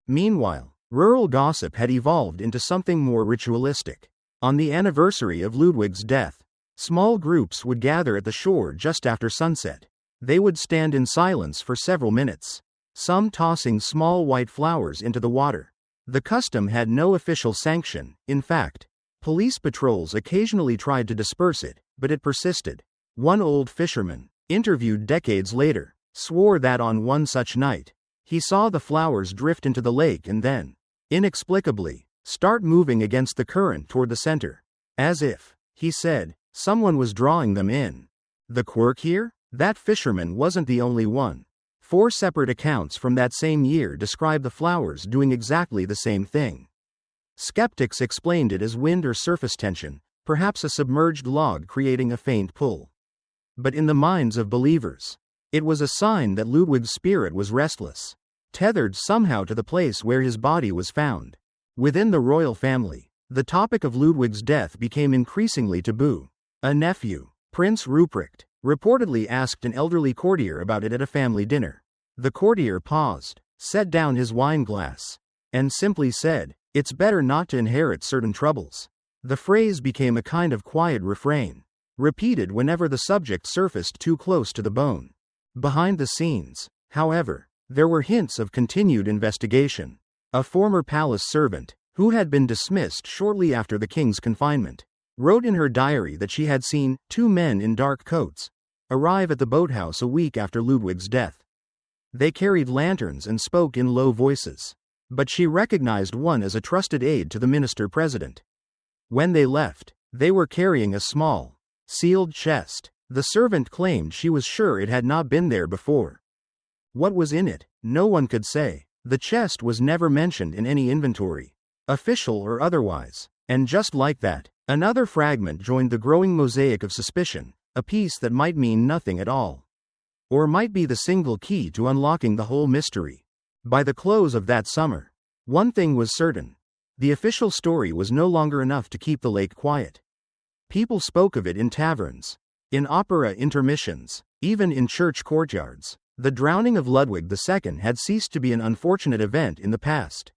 Meanwhile, rural gossip had evolved into something more ritualistic. On the anniversary of Ludwig's death, small groups would gather at the shore just after sunset. They would stand in silence for several minutes, some tossing small white flowers into the water. The custom had no official sanction. In fact, police patrols occasionally tried to disperse it, but it persisted. One old fisherman, interviewed decades later, swore that on one such night, he saw the flowers drift into the lake and then, inexplicably, start moving against the current toward the center. As if, he said, someone was drawing them in. The quirk here? That fisherman wasn't the only one. 4 separate accounts from that same year describe the flowers doing exactly the same thing. Skeptics explained it as wind or surface tension, perhaps a submerged log creating a faint pull. But in the minds of believers, it was a sign that Ludwig's spirit was restless, tethered somehow to the place where his body was found. Within the royal family, the topic of Ludwig's death became increasingly taboo. A nephew, Prince Ruprecht, reportedly asked an elderly courtier about it at a family dinner. The courtier paused, set down his wine glass, and simply said, "It's better not to inherit certain troubles." The phrase became a kind of quiet refrain, repeated whenever the subject surfaced too close to the bone. Behind the scenes, however, there were hints of continued investigation. A former palace servant, who had been dismissed shortly after the king's confinement, wrote in her diary that she had seen 2 men in dark coats arrive at the boathouse a week after Ludwig's death. They carried lanterns and spoke in low voices, but she recognized one as a trusted aide to the minister-president. When they left, they were carrying a small, sealed chest. The servant claimed she was sure it had not been there before. What was in it? No one could say. The chest was never mentioned in any inventory, official or otherwise. And just like that, another fragment joined the growing mosaic of suspicion, a piece that might mean nothing at all. Or might be the single key to unlocking the whole mystery. By the close of that summer, one thing was certain. The official story was no longer enough to keep the lake quiet. People spoke of it in taverns, in opera intermissions, even in church courtyards. The drowning of Ludwig II had ceased to be an unfortunate event in the past.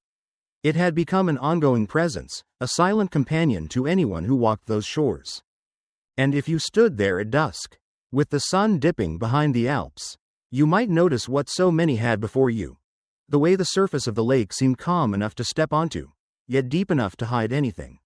It had become an ongoing presence, a silent companion to anyone who walked those shores. And if you stood there at dusk, with the sun dipping behind the Alps, you might notice what so many had before you. The way the surface of the lake seemed calm enough to step onto, yet deep enough to hide anything.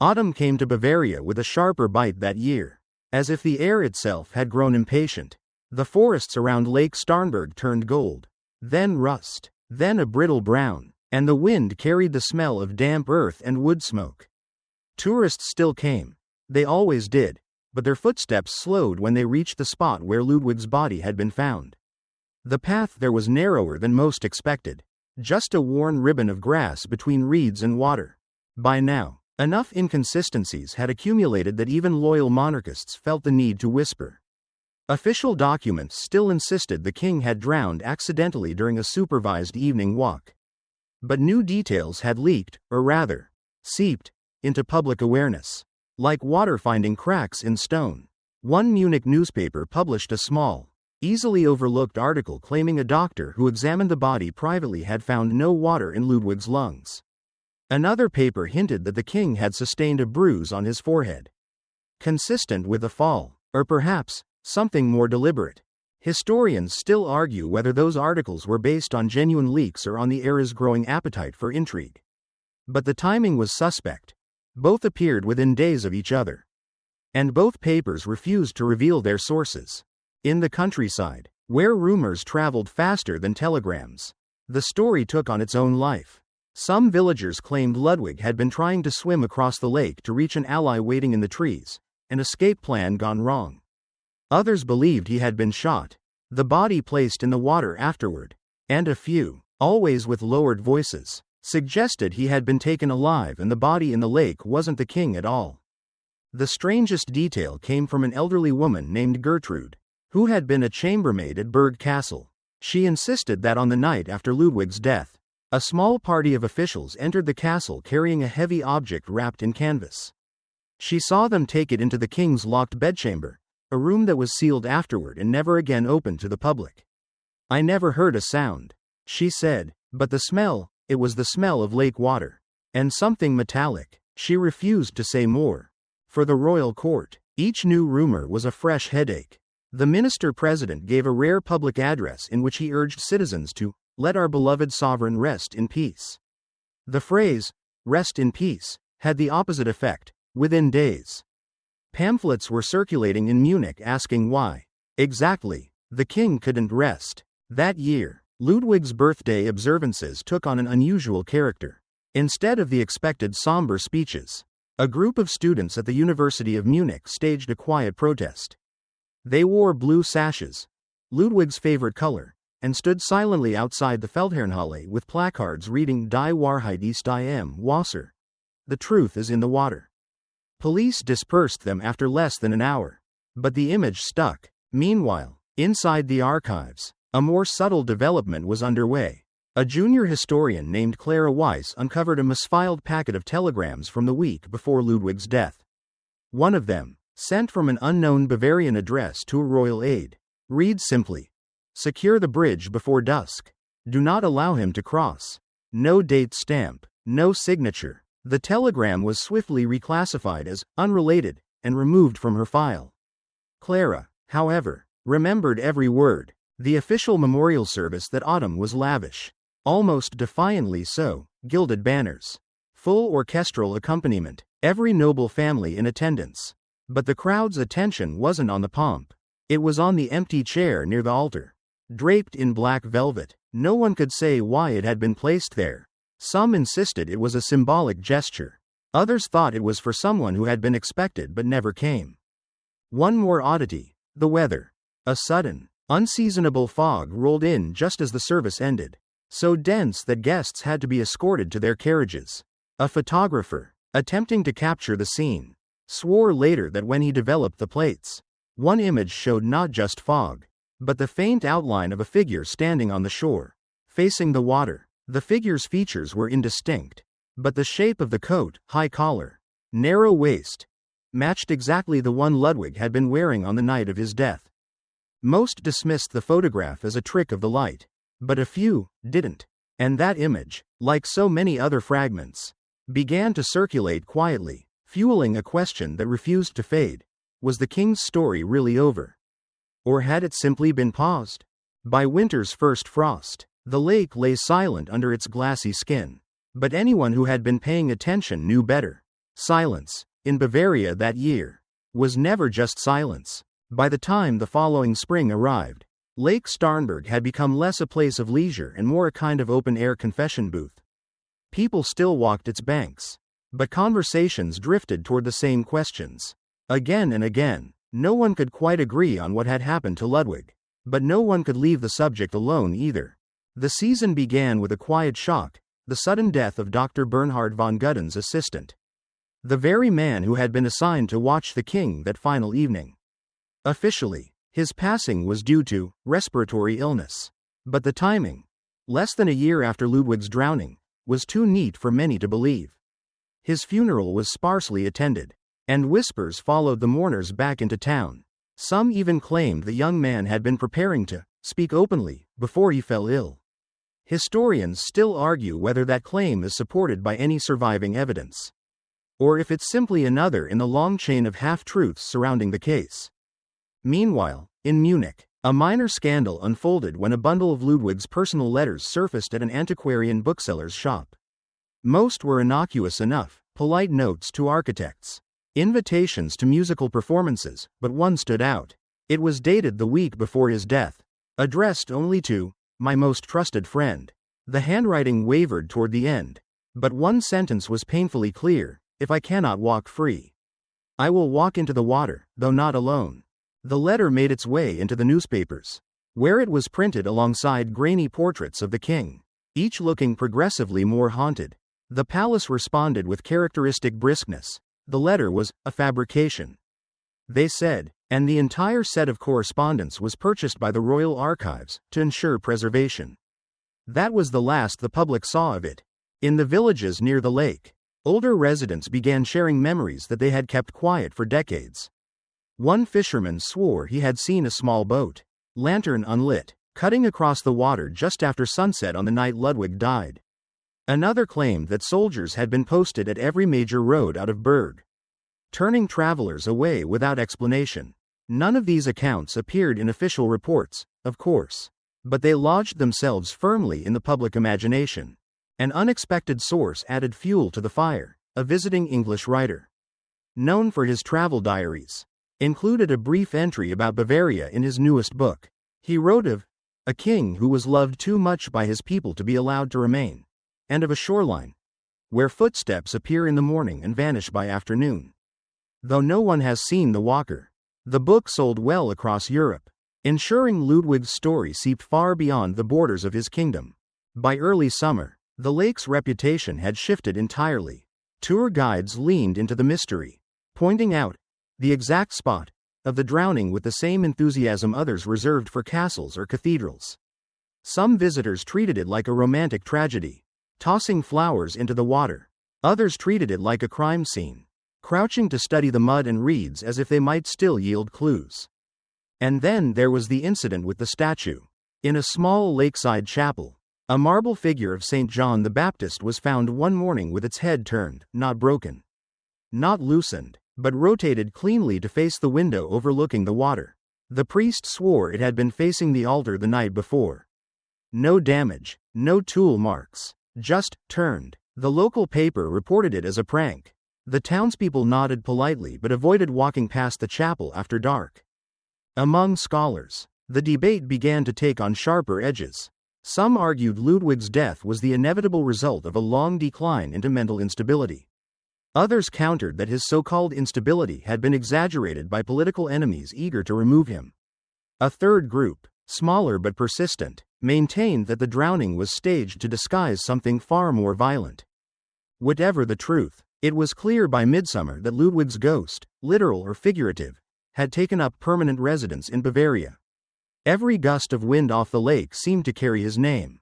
Autumn came to Bavaria with a sharper bite that year. As if the air itself had grown impatient, the forests around Lake Starnberg turned gold. then rust, then a brittle brown, and the wind carried the smell of damp earth and wood smoke. Tourists still came. They always did, but their footsteps slowed when they reached the spot where Ludwig's body had been found. The path there was narrower than most expected, just a worn ribbon of grass between reeds and water. By now, enough inconsistencies had accumulated that even loyal monarchists felt the need to whisper. Official documents still insisted the king had drowned accidentally during a supervised evening walk. But new details had leaked, or rather, seeped, into public awareness. Like water finding cracks in stone. One Munich newspaper published a small, easily overlooked article claiming a doctor who examined the body privately had found no water in Ludwig's lungs. Another paper hinted that the king had sustained a bruise on his forehead, consistent with a fall, or perhaps, something more deliberate. Historians still argue whether those articles were based on genuine leaks or on the era's growing appetite for intrigue. But the timing was suspect. Both appeared within days of each other. And both papers refused to reveal their sources. In the countryside, where rumors traveled faster than telegrams, the story took on its own life. Some villagers claimed Ludwig had been trying to swim across the lake to reach an ally waiting in the trees, an escape plan gone wrong. Others believed he had been shot, the body placed in the water afterward, and a few, always with lowered voices, suggested he had been taken alive and the body in the lake wasn't the king at all. The strangest detail came from an elderly woman named Gertrude, who had been a chambermaid at Berg Castle. She insisted that on the night after Ludwig's death, a small party of officials entered the castle carrying a heavy object wrapped in canvas. She saw them take it into the king's locked bedchamber, a room that was sealed afterward and never again opened to the public. "I never heard a sound," she said, "but the smell, it was the smell of lake water. And something metallic." She refused to say more. For the royal court, each new rumor was a fresh headache. The minister-president gave a rare public address in which he urged citizens to let our beloved sovereign rest in peace. The phrase, "rest in peace," had the opposite effect. Within days, pamphlets were circulating in Munich asking why, exactly, the king couldn't rest. That year, Ludwig's birthday observances took on an unusual character. Instead of the expected somber speeches, a group of students at the University of Munich staged a quiet protest. They wore blue sashes, Ludwig's favorite color, and stood silently outside the Feldherrnhalle with placards reading Die Wahrheit ist im Wasser. The truth is in the water. Police dispersed them after less than an hour. But the image stuck. Meanwhile, inside the archives, a more subtle development was underway. A junior historian named Clara Weiss uncovered a misfiled packet of telegrams from the week before Ludwig's death. One of them, sent from an unknown Bavarian address to a royal aide, reads simply, "Secure the bridge before dusk. Do not allow him to cross." No date stamp, no signature. The telegram was swiftly reclassified as unrelated and removed from her file. Clara, however, remembered every word. The official memorial service that autumn was lavish. Almost defiantly so, gilded banners, full orchestral accompaniment, every noble family in attendance. But the crowd's attention wasn't on the pomp. It was on the empty chair near the altar. Draped in black velvet, no one could say why it had been placed there. Some insisted it was a symbolic gesture. Others thought it was for someone who had been expected but never came. One more oddity, the weather. A sudden, unseasonable fog rolled in just as the service ended, so dense that guests had to be escorted to their carriages. A photographer, attempting to capture the scene, swore later that when he developed the plates, one image showed not just fog, but the faint outline of a figure standing on the shore, facing the water. The figure's features were indistinct, but the shape of the coat, high collar, narrow waist, matched exactly the one Ludwig had been wearing on the night of his death. Most dismissed the photograph as a trick of the light, but a few didn't, and that image, like so many other fragments, began to circulate quietly, fueling a question that refused to fade. Was the king's story really over? Or had it simply been paused? By winter's first frost, the lake lay silent under its glassy skin. But anyone who had been paying attention knew better. Silence, in Bavaria that year, was never just silence. By the time the following spring arrived, Lake Starnberg had become less a place of leisure and more a kind of open-air confession booth. People still walked its banks, but conversations drifted toward the same questions. Again and again, no one could quite agree on what had happened to Ludwig, but no one could leave the subject alone either. The season began with a quiet shock, the sudden death of Dr. Bernhard von Gutten's assistant, the very man who had been assigned to watch the king that final evening. Officially, his passing was due to respiratory illness, but the timing, less than a year after Ludwig's drowning, was too neat for many to believe. His funeral was sparsely attended, and whispers followed the mourners back into town. Some even claimed the young man had been preparing to speak openly before he fell ill. Historians still argue whether that claim is supported by any surviving evidence, or if it's simply another in the long chain of half-truths surrounding the case. Meanwhile, in Munich, a minor scandal unfolded when a bundle of Ludwig's personal letters surfaced at an antiquarian bookseller's shop. Most were innocuous enough, polite notes to architects, invitations to musical performances, but one stood out. It was dated the week before his death, addressed only to "my most trusted friend." The handwriting wavered toward the end, but one sentence was painfully clear: "If I cannot walk free, I will walk into the water, though not alone." The letter made its way into the newspapers, where it was printed alongside grainy portraits of the king, each looking progressively more haunted. The palace responded with characteristic briskness. The letter was a fabrication, they said, and the entire set of correspondence was purchased by the royal archives to ensure preservation. That was the last the public saw of it. In the villages near the lake, older residents began sharing memories that they had kept quiet for decades. One fisherman swore he had seen a small boat, lantern unlit, cutting across the water just after sunset on the night Ludwig died. Another claimed that soldiers had been posted at every major road out of Berg, turning travelers away without explanation. None of these accounts appeared in official reports, of course, but they lodged themselves firmly in the public imagination. An unexpected source added fuel to the fire. A visiting English writer, known for his travel diaries, included a brief entry about Bavaria in his newest book. He wrote of a king who was loved too much by his people to be allowed to remain, and of a shoreline where footsteps appear in the morning and vanish by afternoon. Though no one has seen the walker, the book sold well across Europe, ensuring Ludwig's story seeped far beyond the borders of his kingdom. By early summer, the lake's reputation had shifted entirely. Tour guides leaned into the mystery, pointing out the exact spot of the drowning with the same enthusiasm others reserved for castles or cathedrals. Some visitors treated it like a romantic tragedy, tossing flowers into the water. Others treated it like a crime scene, crouching to study the mud and reeds as if they might still yield clues. And then there was the incident with the statue. In a small lakeside chapel, a marble figure of St. John the Baptist was found one morning with its head turned, not broken, not loosened, but rotated cleanly to face the window overlooking the water. The priest swore it had been facing the altar the night before. No damage, no tool marks, just turned. The local paper reported it as a prank. The townspeople nodded politely but avoided walking past the chapel after dark. Among scholars, the debate began to take on sharper edges. Some argued Ludwig's death was the inevitable result of a long decline into mental instability. Others countered that his so-called instability had been exaggerated by political enemies eager to remove him. A third group, smaller but persistent, maintained that the drowning was staged to disguise something far more violent. Whatever the truth, it was clear by midsummer that Ludwig's ghost, literal or figurative, had taken up permanent residence in Bavaria. Every gust of wind off the lake seemed to carry his name.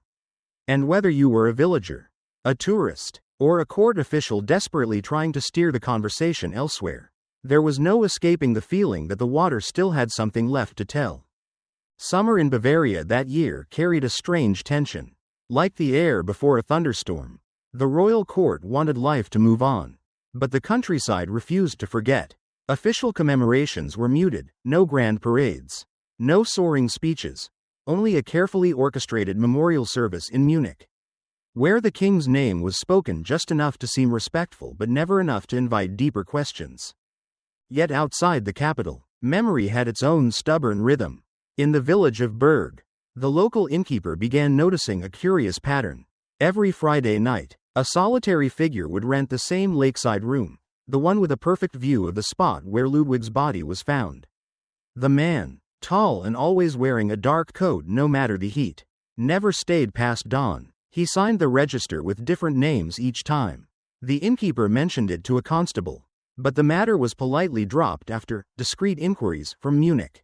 And whether you were a villager, a tourist, or a court official desperately trying to steer the conversation elsewhere, there was no escaping the feeling that the water still had something left to tell. Summer in Bavaria that year carried a strange tension. Like the air before a thunderstorm, the royal court wanted life to move on, but the countryside refused to forget. Official commemorations were muted, no grand parades, no soaring speeches, only a carefully orchestrated memorial service in Munich, where the king's name was spoken just enough to seem respectful but never enough to invite deeper questions. Yet outside the capital, memory had its own stubborn rhythm. In the village of Berg, the local innkeeper began noticing a curious pattern. Every Friday night, a solitary figure would rent the same lakeside room, the one with a perfect view of the spot where Ludwig's body was found. The man, tall and always wearing a dark coat no matter the heat, never stayed past dawn. He signed the register with different names each time. The innkeeper mentioned it to a constable, but the matter was politely dropped after discreet inquiries from Munich.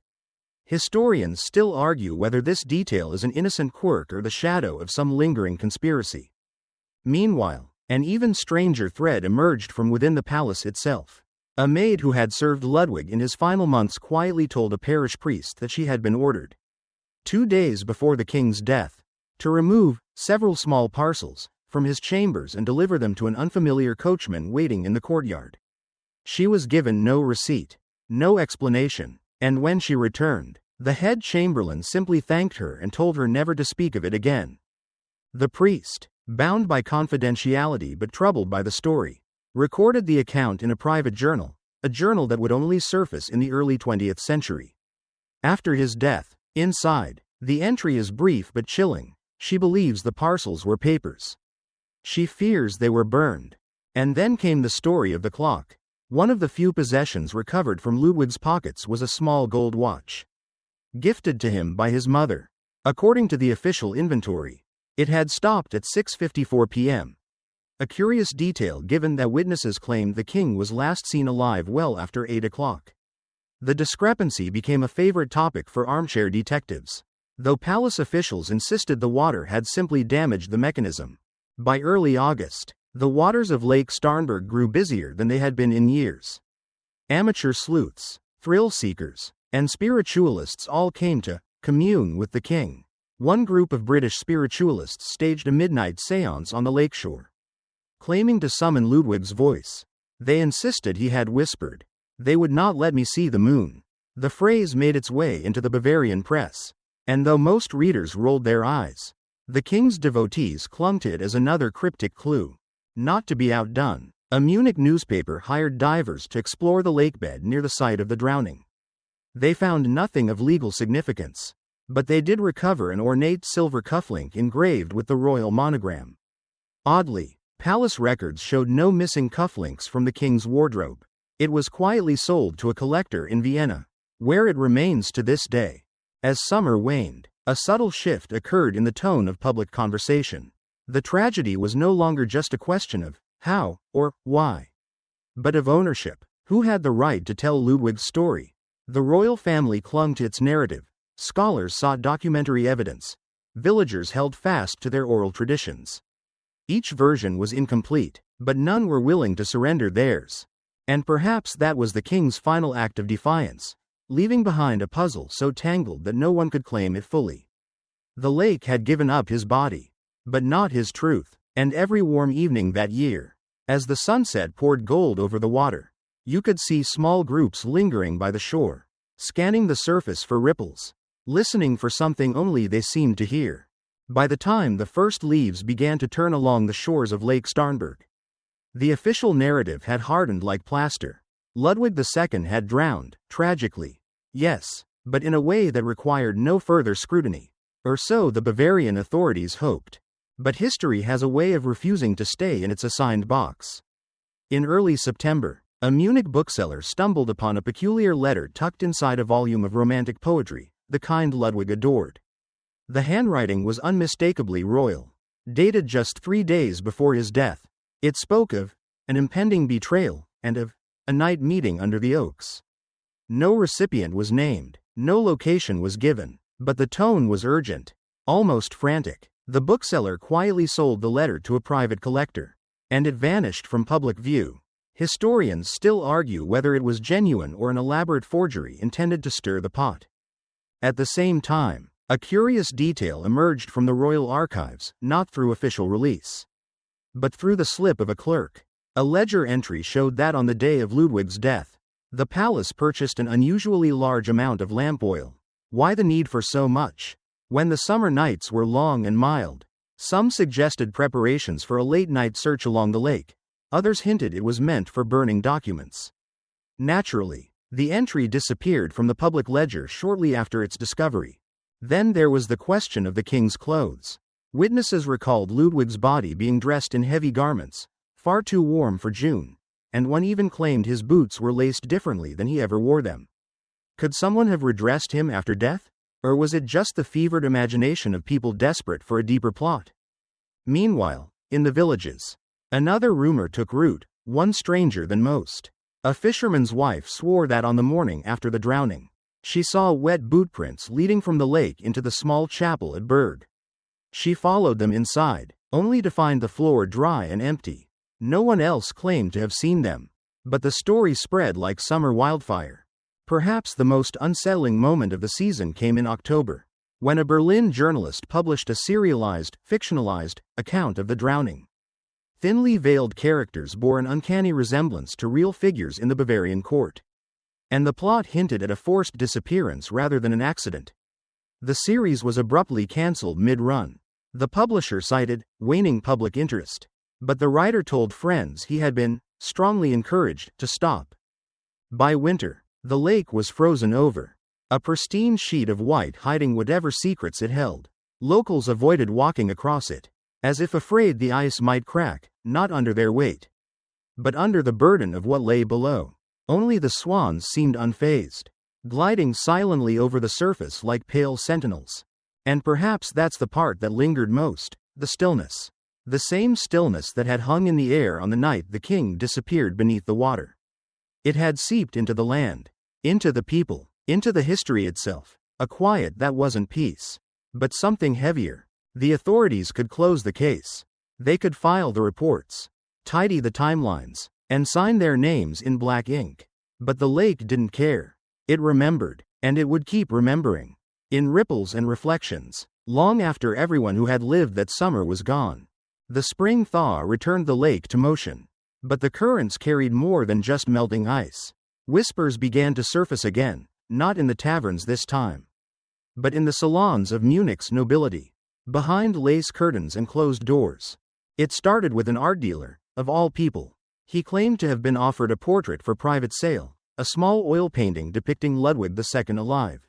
Historians still argue whether this detail is an innocent quirk or the shadow of some lingering conspiracy. Meanwhile, an even stranger thread emerged from within the palace itself. A maid who had served Ludwig in his final months quietly told a parish priest that she had been ordered, 2 days before the king's death, to remove several small parcels from his chambers and deliver them to an unfamiliar coachman waiting in the courtyard. She was given no receipt, no explanation, and when she returned, the head chamberlain simply thanked her and told her never to speak of it again. The priest, bound by confidentiality but troubled by the story, recorded the account in a private journal, a journal that would only surface in the early 20th century. After his death, inside, the entry is brief but chilling. She believes the parcels were papers. She fears they were burned. And then came the story of the clock. One of the few possessions recovered from Ludwig's pockets was a small gold watch, gifted to him by his mother. According to the official inventory, it had stopped at 6:54 p.m. A curious detail given that witnesses claimed the king was last seen alive well after 8 o'clock. The discrepancy became a favorite topic for armchair detectives, though palace officials insisted the water had simply damaged the mechanism. By early August, the waters of Lake Starnberg grew busier than they had been in years. Amateur sleuths, thrill-seekers, and spiritualists all came to commune with the king. One group of British spiritualists staged a midnight séance on the lakeshore, claiming to summon Ludwig's voice. They insisted he had whispered, "They would not let me see the moon." The phrase made its way into the Bavarian press, and though most readers rolled their eyes, the king's devotees clung to it as another cryptic clue. Not to be outdone, a Munich newspaper hired divers to explore the lakebed near the site of the drowning. They found nothing of legal significance, but they did recover an ornate silver cufflink engraved with the royal monogram. Oddly, palace records showed no missing cufflinks from the king's wardrobe. It was quietly sold to a collector in Vienna, where it remains to this day. As summer waned, a subtle shift occurred in the tone of public conversation. The tragedy was no longer just a question of how or why, but of ownership. Who had the right to tell Ludwig's story? The royal family clung to its narrative. Scholars sought documentary evidence. Villagers held fast to their oral traditions. Each version was incomplete, but none were willing to surrender theirs. And perhaps that was the king's final act of defiance, leaving behind a puzzle so tangled that no one could claim it fully. The lake had given up his body, but not his truth, and every warm evening that year, as the sunset poured gold over the water, you could see small groups lingering by the shore, scanning the surface for ripples, listening for something only they seemed to hear. By the time the first leaves began to turn along the shores of Lake Starnberg, the official narrative had hardened like plaster. Ludwig II had drowned, tragically. Yes, but in a way that required no further scrutiny. Or so the Bavarian authorities hoped. But history has a way of refusing to stay in its assigned box. In early September, a Munich bookseller stumbled upon a peculiar letter tucked inside a volume of romantic poetry, the kind Ludwig adored. The handwriting was unmistakably royal, dated just 3 days before his death. It spoke of an impending betrayal and of a night meeting under the oaks. No recipient was named, no location was given, but the tone was urgent, almost frantic. The bookseller quietly sold the letter to a private collector, and it vanished from public view. Historians still argue whether it was genuine or an elaborate forgery intended to stir the pot. At the same time, a curious detail emerged from the royal archives, not through official release, but through the slip of a clerk. A ledger entry showed that on the day of Ludwig's death, the palace purchased an unusually large amount of lamp oil. Why the need for so much? When the summer nights were long and mild, some suggested preparations for a late-night search along the lake. Others hinted it was meant for burning documents. Naturally, The entry disappeared from the public ledger shortly after its discovery. Then there was the question of the king's clothes. Witnesses recalled Ludwig's body being dressed in heavy garments, far too warm for June, and one even claimed his boots were laced differently than he ever wore them. Could someone have redressed him after death? Or was it just the fevered imagination of people desperate for a deeper plot? Meanwhile, in the villages, another rumor took root, one stranger than most. A fisherman's wife swore that on the morning after the drowning, she saw wet bootprints leading from the lake into the small chapel at Berg. She followed them inside, only to find the floor dry and empty. No one else claimed to have seen them, but the story spread like summer wildfire. Perhaps the most unsettling moment of the season came in October, when a Berlin journalist published a serialized, fictionalized account of the drowning. Thinly veiled characters bore an uncanny resemblance to real figures in the Bavarian court. And the plot hinted at a forced disappearance rather than an accident. The series was abruptly cancelled mid-run. The publisher cited waning public interest, but the writer told friends he had been strongly encouraged to stop. By winter, the lake was frozen over, a pristine sheet of white hiding whatever secrets it held. Locals avoided walking across it, as if afraid the ice might crack, not under their weight, but under the burden of what lay below. Only the swans seemed unfazed, gliding silently over the surface like pale sentinels. And perhaps that's the part that lingered most, the stillness. The same stillness that had hung in the air on the night the king disappeared beneath the water. It had seeped into the land, into the people, into the history itself, a quiet that wasn't peace, but something heavier. The authorities could close the case. They could file the reports, tidy the timelines, and sign their names in black ink. But the lake didn't care. It remembered, and it would keep remembering. In ripples and reflections, long after everyone who had lived that summer was gone. The spring thaw returned the lake to motion. But the currents carried more than just melting ice. Whispers began to surface again, not in the taverns this time, but in the salons of Munich's nobility, behind lace curtains and closed doors. It started with an art dealer, of all people. He claimed to have been offered a portrait for private sale, a small oil painting depicting Ludwig II alive.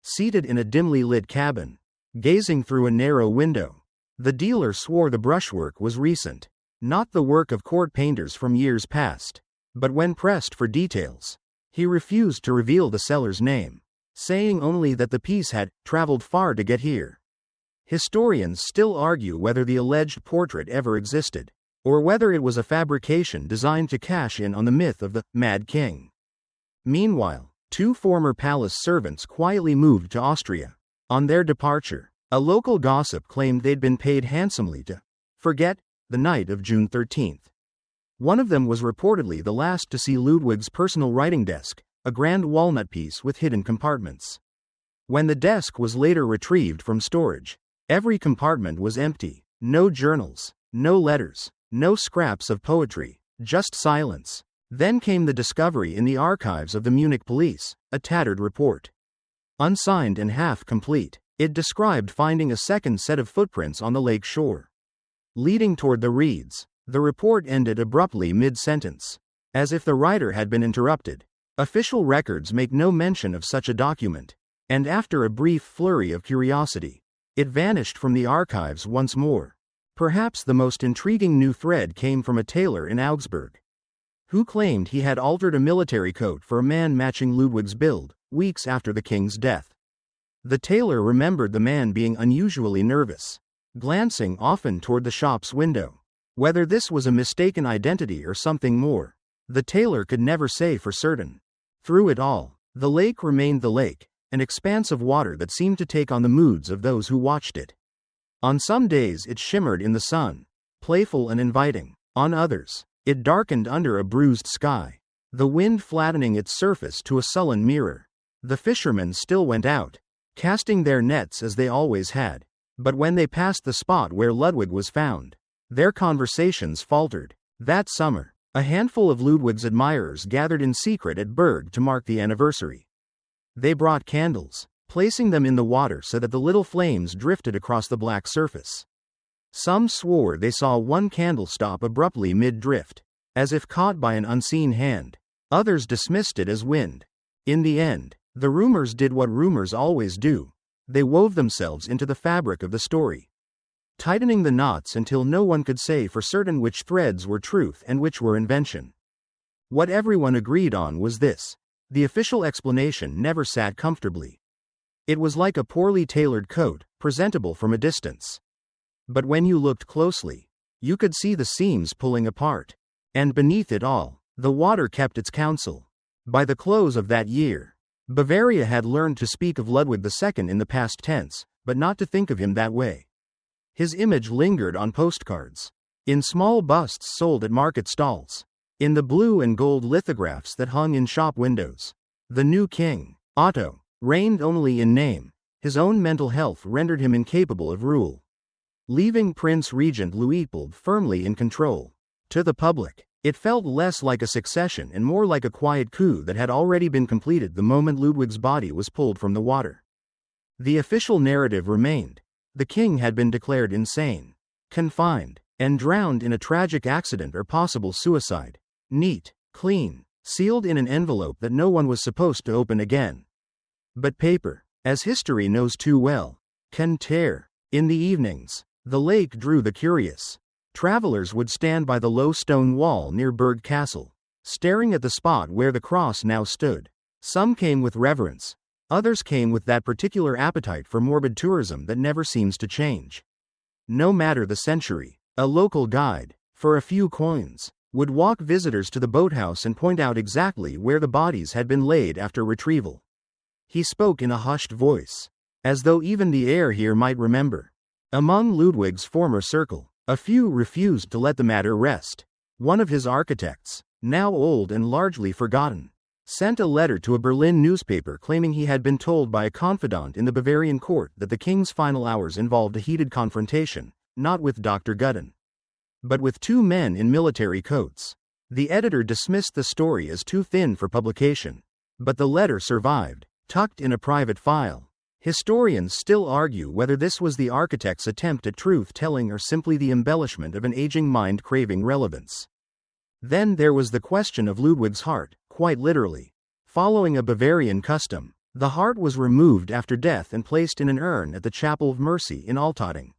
Seated in a dimly lit cabin, gazing through a narrow window, the dealer swore the brushwork was recent, not the work of court painters from years past. But when pressed for details, he refused to reveal the seller's name, saying only that the piece had traveled far to get here. Historians still argue whether the alleged portrait ever existed, or whether it was a fabrication designed to cash in on the myth of the Mad King. Meanwhile, two former palace servants quietly moved to Austria. On their departure, a local gossip claimed they'd been paid handsomely to forget the night of June 13th. One of them was reportedly the last to see Ludwig's personal writing desk, a grand walnut piece with hidden compartments. When the desk was later retrieved from storage, every compartment was empty. No journals, no letters, no scraps of poetry, just silence. Then came the discovery in the archives of the Munich police, a tattered report. Unsigned and half complete, it described finding a second set of footprints on the lake shore, leading toward the reeds. The report ended abruptly mid-sentence, as if the writer had been interrupted. Official records make no mention of such a document, and after a brief flurry of curiosity, it vanished from the archives once more. Perhaps the most intriguing new thread came from a tailor in Augsburg, who claimed he had altered a military coat for a man matching Ludwig's build, weeks after the king's death. The tailor remembered the man being unusually nervous, glancing often toward the shop's window. Whether this was a mistaken identity or something more, the tailor could never say for certain. Through it all, the lake remained the lake, an expanse of water that seemed to take on the moods of those who watched it. On some days it shimmered in the sun, playful and inviting. On others, it darkened under a bruised sky, the wind flattening its surface to a sullen mirror. The fishermen still went out, casting their nets as they always had, but when they passed the spot where Ludwig was found, their conversations faltered. That summer, a handful of Ludwig's admirers gathered in secret at Berg to mark the anniversary. They brought candles, placing them in the water so that the little flames drifted across the black surface. Some swore they saw one candle stop abruptly mid-drift, as if caught by an unseen hand. Others dismissed it as wind. In the end, the rumors did what rumors always do. They wove themselves into the fabric of the story, tightening the knots until no one could say for certain which threads were truth and which were invention. What everyone agreed on was this: the official explanation never sat comfortably. It was like a poorly tailored coat, presentable from a distance. But when you looked closely, you could see the seams pulling apart. And beneath it all, the water kept its counsel. By the close of that year, Bavaria had learned to speak of Ludwig II in the past tense, but not to think of him that way. His image lingered on postcards, in small busts sold at market stalls, in the blue and gold lithographs that hung in shop windows. The new king, Otto, reigned only in name. His own mental health rendered him incapable of rule, leaving Prince Regent Luitpold firmly in control. To the public, it felt less like a succession and more like a quiet coup that had already been completed the moment Ludwig's body was pulled from the water. The official narrative remained: the king had been declared insane, confined, and drowned in a tragic accident or possible suicide. Neat, clean, sealed in an envelope that no one was supposed to open again. But paper, as history knows too well, can tear. In the evenings, the lake drew the curious. Travelers would stand by the low stone wall near Berg Castle, staring at the spot where the cross now stood. Some came with reverence, others came with that particular appetite for morbid tourism that never seems to change. No matter the century, a local guide, for a few coins, would walk visitors to the boathouse and point out exactly where the bodies had been laid after retrieval. He spoke in a hushed voice, as though even the air here might remember. Among Ludwig's former circle, a few refused to let the matter rest. One of his architects, now old and largely forgotten, sent a letter to a Berlin newspaper claiming he had been told by a confidant in the Bavarian court that the king's final hours involved a heated confrontation, not with Dr. Gudden, but with two men in military coats. The editor dismissed the story as too thin for publication, but the letter survived, tucked in a private file. Historians still argue whether this was the architect's attempt at truth-telling or simply the embellishment of an aging mind craving relevance. Then there was the question of Ludwig's heart, quite literally. Following a Bavarian custom, the heart was removed after death and placed in an urn at the Chapel of Mercy in Altötting.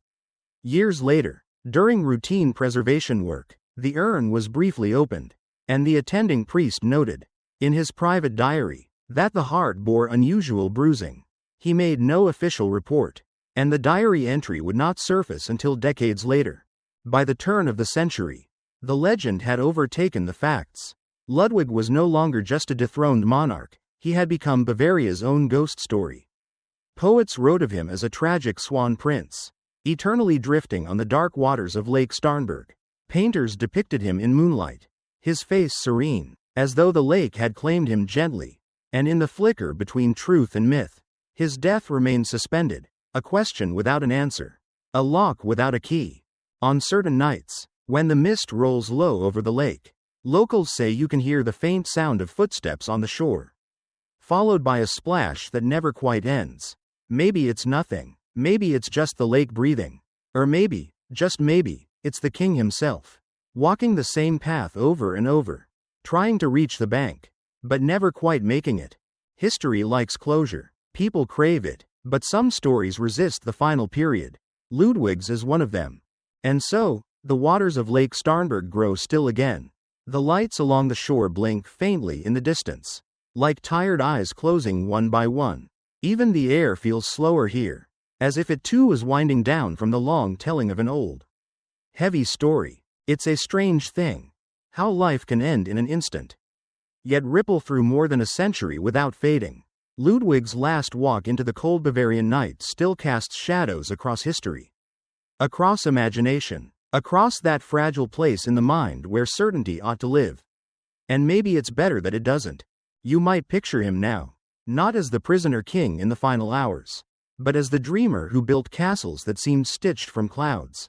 Years later, during routine preservation work, the urn was briefly opened, and the attending priest noted, in his private diary, that the heart bore unusual bruising. He made no official report, and the diary entry would not surface until decades later. By the turn of the century, the legend had overtaken the facts. Ludwig was no longer just a dethroned monarch, he had become Bavaria's own ghost story. Poets wrote of him as a tragic swan prince, eternally drifting on the dark waters of Lake Starnberg. Painters depicted him in moonlight, his face serene, as though the lake had claimed him gently, and in the flicker between truth and myth, his death remained suspended, a question without an answer, a lock without a key. On certain nights, when the mist rolls low over the lake, locals say you can hear the faint sound of footsteps on the shore, followed by a splash that never quite ends. Maybe it's nothing, maybe it's just the lake breathing, or maybe, just maybe, it's the king himself, walking the same path over and over, trying to reach the bank, but never quite making it. History likes closure. People crave it, but some stories resist the final period. Ludwig's is one of them. And so, the waters of Lake Starnberg grow still again. The lights along the shore blink faintly in the distance, like tired eyes closing one by one. Even the air feels slower here, as if it too is winding down from the long telling of an old, heavy story. It's a strange thing, how life can end in an instant, yet ripple through more than a century without fading. Ludwig's last walk into the cold Bavarian night still casts shadows across history, across imagination, across that fragile place in the mind where certainty ought to live. And maybe it's better that it doesn't. You might picture him now, not as the prisoner king in the final hours, but as the dreamer who built castles that seemed stitched from clouds.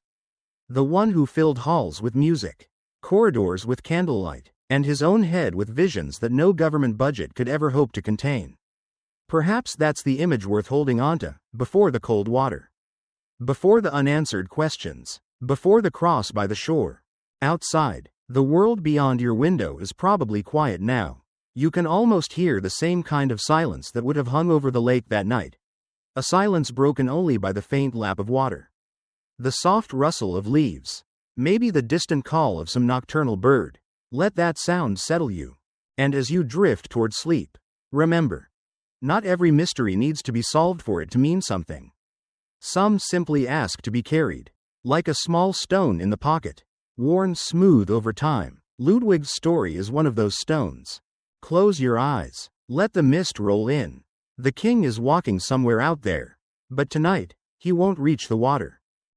The one who filled halls with music, corridors with candlelight, and his own head with visions that no government budget could ever hope to contain. Perhaps that's the image worth holding onto, before the cold water, before the unanswered questions, before the cross by the shore. Outside, the world beyond your window is probably quiet now, You can almost hear the same kind of silence that would have hung over the lake that night. A silence broken only by the faint lap of water. The soft rustle of leaves. Maybe the distant call of some nocturnal bird. Let that sound settle you. And as you drift toward sleep, remember, not every mystery needs to be solved for it to mean something. Some simply ask to be carried, like a small stone in the pocket, worn smooth over time. Ludwig's story is one of those stones. Close your eyes. Let the mist roll in. The king is walking somewhere out there. But tonight, he won't reach the water.